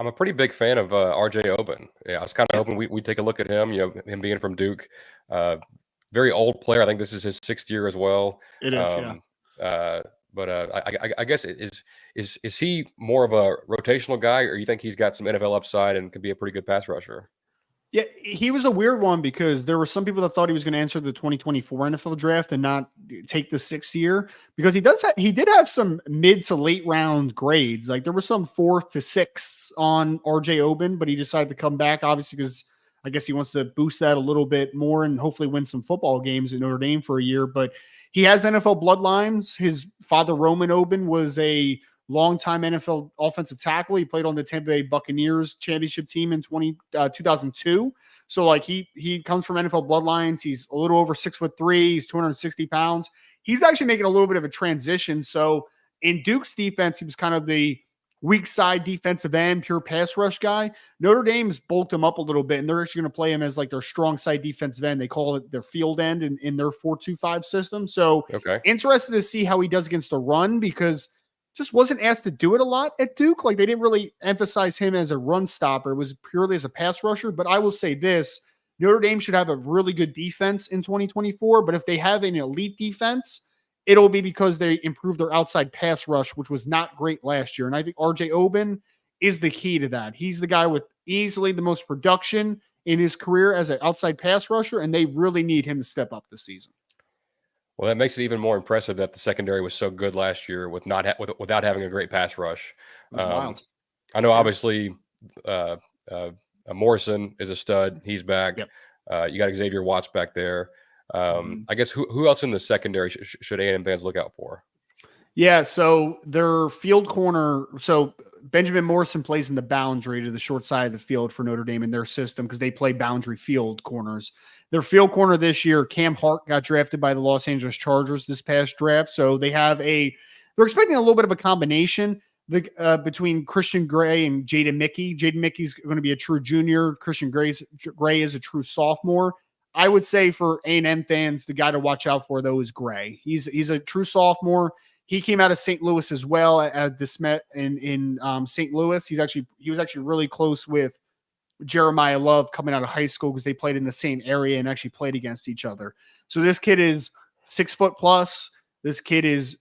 a pretty big fan of RJ Oben. Yeah, I was kind of hoping we'd take a look at him, him being from Duke. Very old player. I think this is his 6th year as well. It is, But I guess is he more of a rotational guy, or you think he's got some NFL upside and could be a pretty good pass rusher? Yeah, he was a weird one because there were some people that thought he was going to answer the 2024 NFL draft and not take the 6th year, because he did have some mid to late round grades. Like there were some 4th to 6th on RJ Oben, but he decided to come back obviously because I guess he wants to boost that a little bit more and hopefully win some football games at Notre Dame for a year. But he has NFL bloodlines. His father, Roman Oben, was a longtime NFL offensive tackle. He played on the Tampa Bay Buccaneers championship team in 2002. So like he comes from NFL bloodlines. He's a little over 6'3". He's 260 pounds. He's actually making a little bit of a transition. So in Duke's defense, he was kind of the weak side defensive end, pure pass rush guy. Notre Dame's bulked him up a little bit, and they're actually going to play him as like their strong side defensive end. They call it their field end in their 4-2-5 system. So interested to see how he does against the run, because just wasn't asked to do it a lot at Duke. Like they didn't really emphasize him as a run stopper. It was purely as a pass rusher. But I will say this, Notre Dame should have a really good defense in 2024. But if they have an elite defense, it'll be because they improved their outside pass rush, which was not great last year. And I think RJ Oben is the key to that. He's the guy with easily the most production in his career as an outside pass rusher, and they really need him to step up this season. Well, that makes it even more impressive that the secondary was so good last year with without having a great pass rush. Wild. I know, obviously, Morrison is a stud. He's back. Yep. You got Xavier Watts back there. I guess who else in the secondary should A&M fans look out for? Yeah, so their field corner. So Benjamin Morrison plays in the boundary to the short side of the field for Notre Dame in their system because they play boundary field corners. Their field corner this year, Cam Hart, got drafted by the Los Angeles Chargers this past draft. So they have they're expecting a little bit of a combination between Christian Gray and Jaden Mickey. Jaden Mickey's going to be a true junior. Christian Gray is a true sophomore. I would say for A&M fans, the guy to watch out for, though, is Gray. He's a true sophomore. He came out of St. Louis as well at DeSmet in St. Louis. He was actually really close with Jeremiah Love coming out of high school because they played in the same area and actually played against each other. So this kid is 6 foot plus. This kid is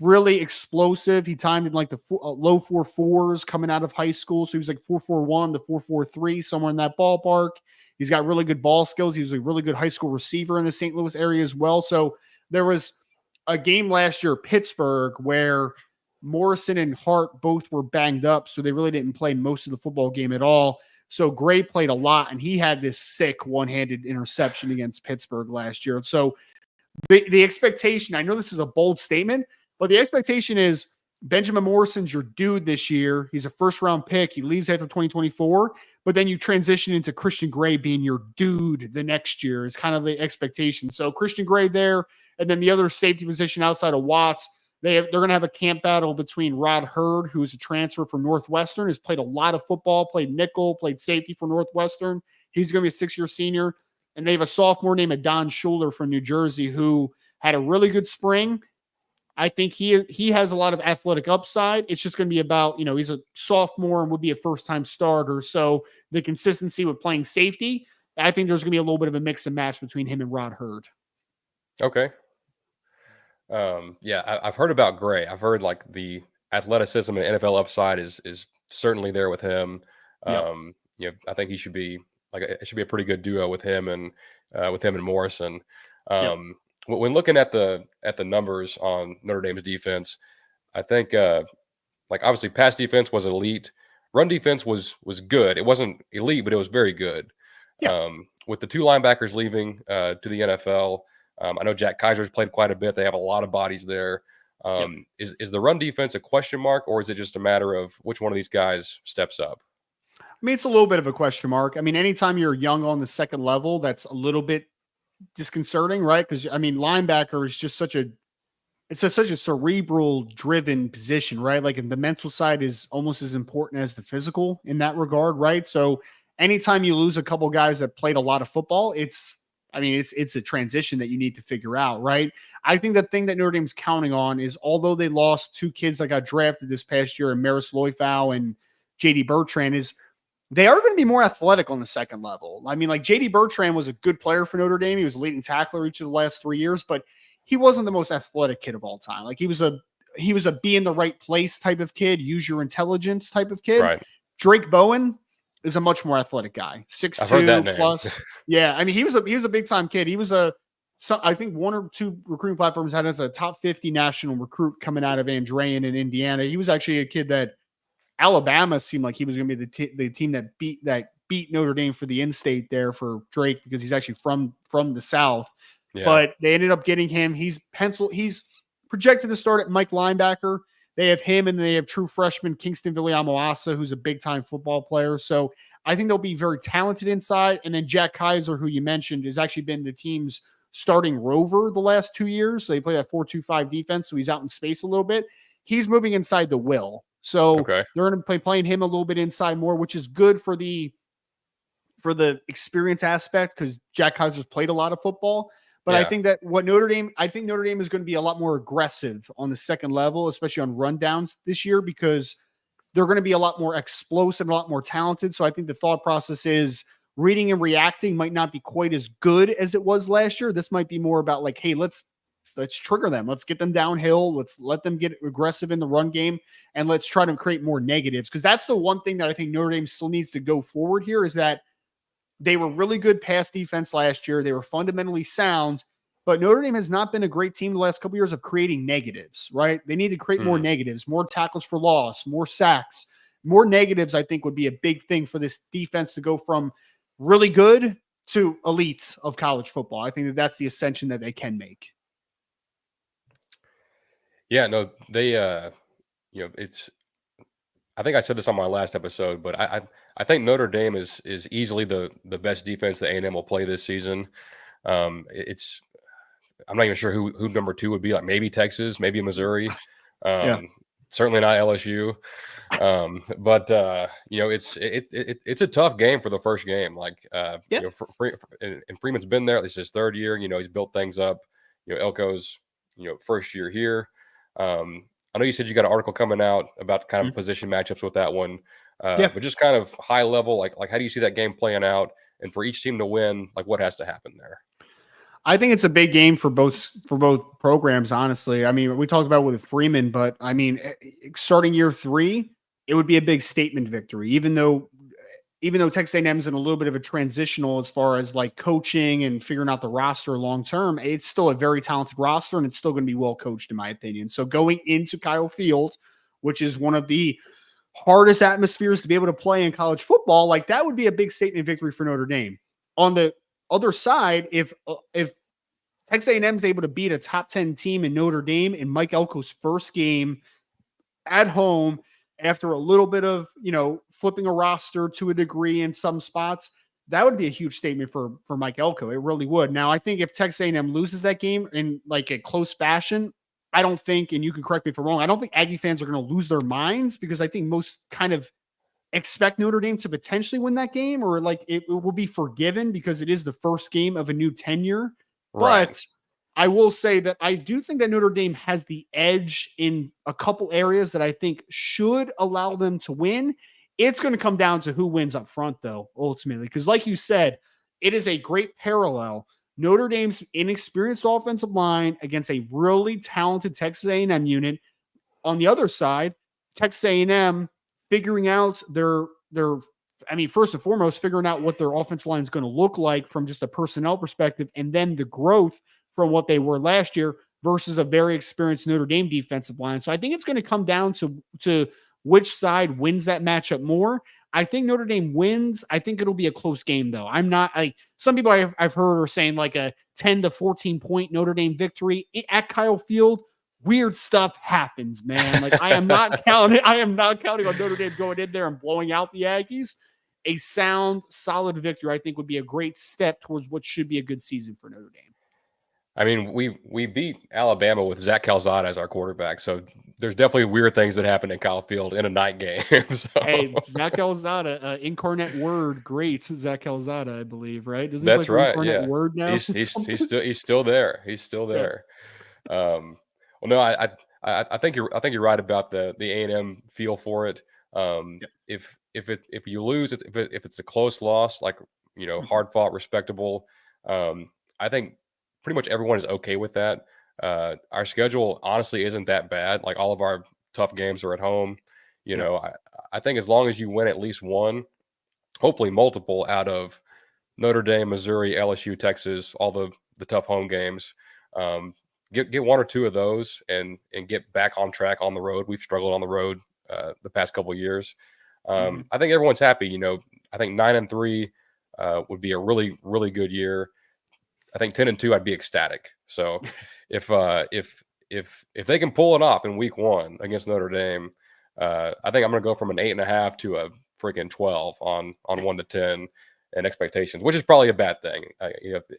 really explosive. He timed in like the low 4.4s coming out of high school. So he was like 4.41 to 4.43, somewhere in that ballpark. He's got really good ball skills. He was a really good high school receiver in the St. Louis area as well. So there was a game last year, Pittsburgh, where Morrison and Hart both were banged up, so they really didn't play most of the football game at all. So Gray played a lot, and he had this sick one-handed interception against Pittsburgh last year. So the expectation, I know this is a bold statement, but the expectation is Benjamin Morrison's your dude this year. He's a first-round pick. He leaves after 2024, but then you transition into Christian Gray being your dude the next year is kind of the expectation. So Christian Gray there, and then the other safety position outside of Watts, they're going to have a camp battle between Rod Hurd, who's a transfer from Northwestern, has played a lot of football, played nickel, played safety for Northwestern. He's going to be a 6-year senior. And they have a sophomore named Don Schuler from New Jersey who had a really good spring. I think he has a lot of athletic upside. It's just going to be about, he's a sophomore and would be a first-time starter. So the consistency with playing safety, I think there's going to be a little bit of a mix and match between him and Rod Hurd. Okay. Yeah, I've heard about Gray. I've heard like the athleticism and NFL upside is certainly there with him. Yep. I think he should be it should be a pretty good duo with him and Morrison. Yep. When looking at the numbers on Notre Dame's defense, I think obviously pass defense was elite. Run defense was good. It wasn't elite, but it was very good. Yeah. With the 2 linebackers leaving to the NFL, I know Jack Kaiser's played quite a bit. They have a lot of bodies there. Yep. Is the run defense a question mark, or is it just a matter of which one of these guys steps up? I mean, it's a little bit of a question mark. I mean, anytime you're young on the second level, that's a little bit disconcerting, right? Because I mean, linebacker is just such a cerebral driven position, right? Like, and the mental side is almost as important as the physical in that regard, right? So anytime you lose a couple guys that played a lot of football, it's a transition that you need to figure out, right? I think the thing that Notre Dame's counting on is, although they lost 2 kids that got drafted this past year, Maris Loifau and JD Bertrand, is they are going to be more athletic on the second level. I mean, like JD Bertrand was a good player for Notre Dame. He was a leading tackler each of the last 3 years, but he wasn't the most athletic kid of all time. Like he was a be in the right place type of kid, use your intelligence type of kid. Right. Drake Bowen is a much more athletic guy. I've heard that 6'2" name. plus. Yeah, I mean, he was a big time kid. He was I think one or two recruiting platforms had as a top 50 national recruit coming out of Andrean in Indiana. He was actually a kid that Alabama seemed like he was going to be the team that beat Notre Dame for the in-state there for Drake, because he's actually from the South. Yeah. But they ended up getting him. He's projected to start at Mike linebacker. They have him, and they have true freshman Kingston Viliamoasa, who's a big-time football player. So I think they'll be very talented inside. And then Jack Kaiser, who you mentioned, has actually been the team's starting rover the last 2 years. So they play that 4-2-5 defense, so he's out in space a little bit. He's moving inside the will. So they're going to be playing him a little bit inside more, which is good for the experience aspect, because Jack Kaiser's played a lot of football. But I think that Notre Dame is going to be a lot more aggressive on the second level, especially on rundowns this year, because they're going to be a lot more explosive, a lot more talented. So I think the thought process is reading and reacting might not be quite as good as it was last year. This might be more about like, hey, let's trigger them. Let's get them downhill. Let's let them get aggressive in the run game, and let's try to create more negatives. Because that's the one thing that I think Notre Dame still needs to go forward here, is that they were really good pass defense last year. They were fundamentally sound, but Notre Dame has not been a great team the last couple of years of creating negatives, right? They need to create more negatives, more tackles for loss, more sacks, more negatives. I think would be a big thing for this defense to go from really good to elites of college football. I think that that's the ascension that they can make. Yeah, no, they, it's, I think I said this on my last episode, but I think Notre Dame is easily the best defense that A&M will play this season. I'm not even sure who number 2 would be, like maybe Texas, maybe Missouri. Certainly not LSU. But it's a tough game for the first game. Like, and Freeman's been there. This is his 3rd year. He's built things up. Elko's, first year here. I know you said you got an article coming out about kind of position matchups with that one. But just kind of high level, like how do you see that game playing out? And for each team to win, like what has to happen there? I think it's a big game for both programs, honestly. I mean, we talked about it with Freeman, but I mean, starting year 3, it would be a big statement victory, even though Texas A&M is in a little bit of a transitional as far as like coaching and figuring out the roster long term. It's still a very talented roster, and it's still going to be well coached, in my opinion. So going into Kyle Field, which is one of the hardest atmospheres to be able to play in college football, like that would be a big statement victory for Notre Dame. On the other side, if Texas A&M is able to beat a top 10 team in Notre Dame in Mike Elko's first game at home, after a little bit of, flipping a roster to a degree in some spots, that would be a huge statement for Mike Elko. It really would. Now, I think if Texas A&M loses that game in like a close fashion, I don't think, and you can correct me if I'm wrong, I don't think Aggie fans are going to lose their minds, because I think most kind of expect Notre Dame to potentially win that game, or like it will be forgiven because it is the first game of a new tenure. Right. But I will say that I do think that Notre Dame has the edge in a couple areas that I think should allow them to win. It's going to come down to who wins up front, though, ultimately, because like you said, it is a great parallel. Notre Dame's inexperienced offensive line against a really talented Texas A&M unit. On the other side, Texas A&M figuring out first and foremost, figuring out what their offensive line is going to look like from just a personnel perspective, and then the growth from what they were last year versus a very experienced Notre Dame defensive line. So I think it's going to come down to which side wins that matchup more. I think Notre Dame wins. I think it'll be a close game, though. I'm not like some people I've heard are saying like a 10 to 14 point Notre Dame victory at Kyle Field. Weird stuff happens, man. Like I am not counting on Notre Dame going in there and blowing out the Aggies. A sound, solid victory, I think, would be a great step towards what should be a good season for Notre Dame. I mean, we beat Alabama with Zach Calzada as our quarterback, so there's definitely weird things that happen in Kyle Field in a night game. So. Hey, Zach Calzada, incarnate word, great Zach Calzada, I believe, right? Doesn't That's right. Incarnate word now. He's still there. He's still there. Yeah. Well, no, I think you're right about the A&M feel for it. If you lose, if it's a close loss, like hard fought, respectable, I think pretty much everyone is okay with that. Our schedule honestly isn't that bad. Like all of our tough games are at home. I think as long as you win at least one, hopefully multiple out of Notre Dame, Missouri, LSU, Texas, all the tough home games. Get one or two of those and get back on track on the road. We've struggled on the road the past couple of years. I think everyone's happy. I think 9-3 would be a really, really good year. I think 10-2, I'd be ecstatic. So if they can pull it off in week 1 against Notre Dame, I think I'm going to go from an 8.5 to a freaking 12 on 1 to 10 and expectations, which is probably a bad thing.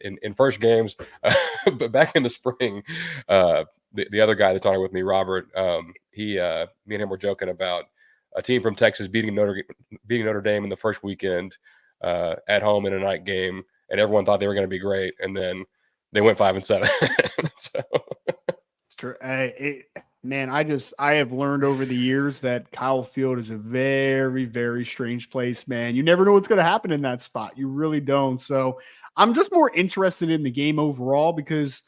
In first games, but back in the spring, the other guy that's on here with me, Robert, me and him were joking about a team from Texas beating Notre Dame in the first weekend at home in a night game, and everyone thought they were going to be great, and then they went 5-7. So. It's true. Man, I have learned over the years that Kyle Field is a very, very strange place, man. You never know what's going to happen in that spot. You really don't. So I'm just more interested in the game overall because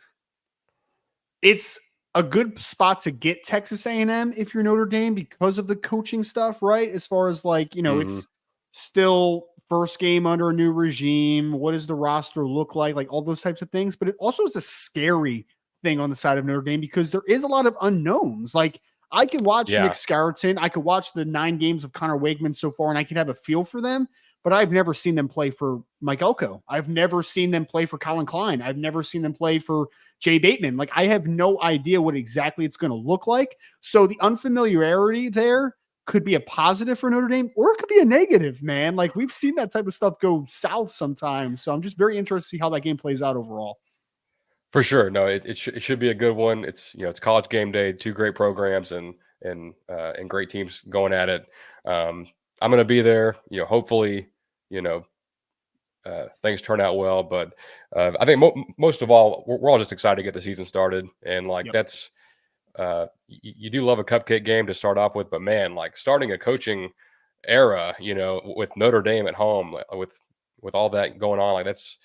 it's a good spot to get Texas A&M if you're Notre Dame because of the coaching stuff, right? As far as it's still first game under a new regime. What does the roster look like? Like all those types of things. But it also is a scary thing on the side of Notre Dame because there is a lot of unknowns. Like I could watch Nick Scarton. I could watch the 9 games of Connor Wakeman so far, and I could have a feel for them. But I've never seen them play for Mike Elko. I've never seen them play for Colin Klein. I've never seen them play for Jay Bateman. Like I have no idea what exactly it's going to look like. So the unfamiliarity there could be a positive for Notre Dame, or it could be a negative, man. Like we've seen that type of stuff go south sometimes. So I'm just very interested to see how that game plays out overall. For sure. No, it should be a good one. It's college game day, 2 great programs and great teams going at it. I'm going to be there, hopefully, things turn out well, but I think most of all, we're all just excited to get the season started. And that's, you do love a cupcake game to start off with, but man, like starting a coaching era, with Notre Dame at home, with all that going on, like that's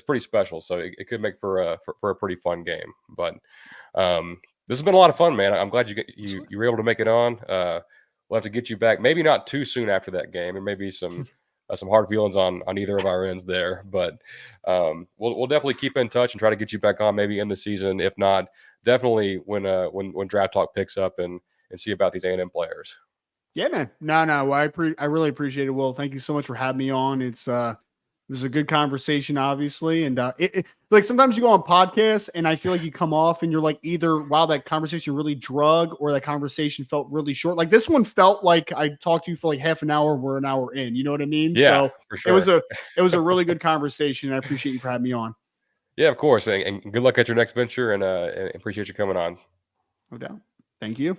pretty special. So it could make for a pretty fun game. But this has been a lot of fun, man. I'm glad you were able to make it on. We'll have to get you back, maybe not too soon after that game, and maybe some hard feelings on either of our ends there. But we'll definitely keep in touch and try to get you back on maybe in the season. If not, definitely when Draft Talk picks up and see about these A&M players. Yeah, man. No. I really appreciate it, Will. Thank you so much for having me on. It was a good conversation, obviously. And like sometimes you go on podcasts and I feel like you come off and you're like either, wow, that conversation really drug or that conversation felt really short. Like this one felt like I talked to you for like half an hour. We're an hour in, you know what I mean? Yeah, so for sure. It was a really good conversation. And I appreciate you for having me on. Yeah, of course. And good luck at your next venture and appreciate you coming on. No doubt. Thank you.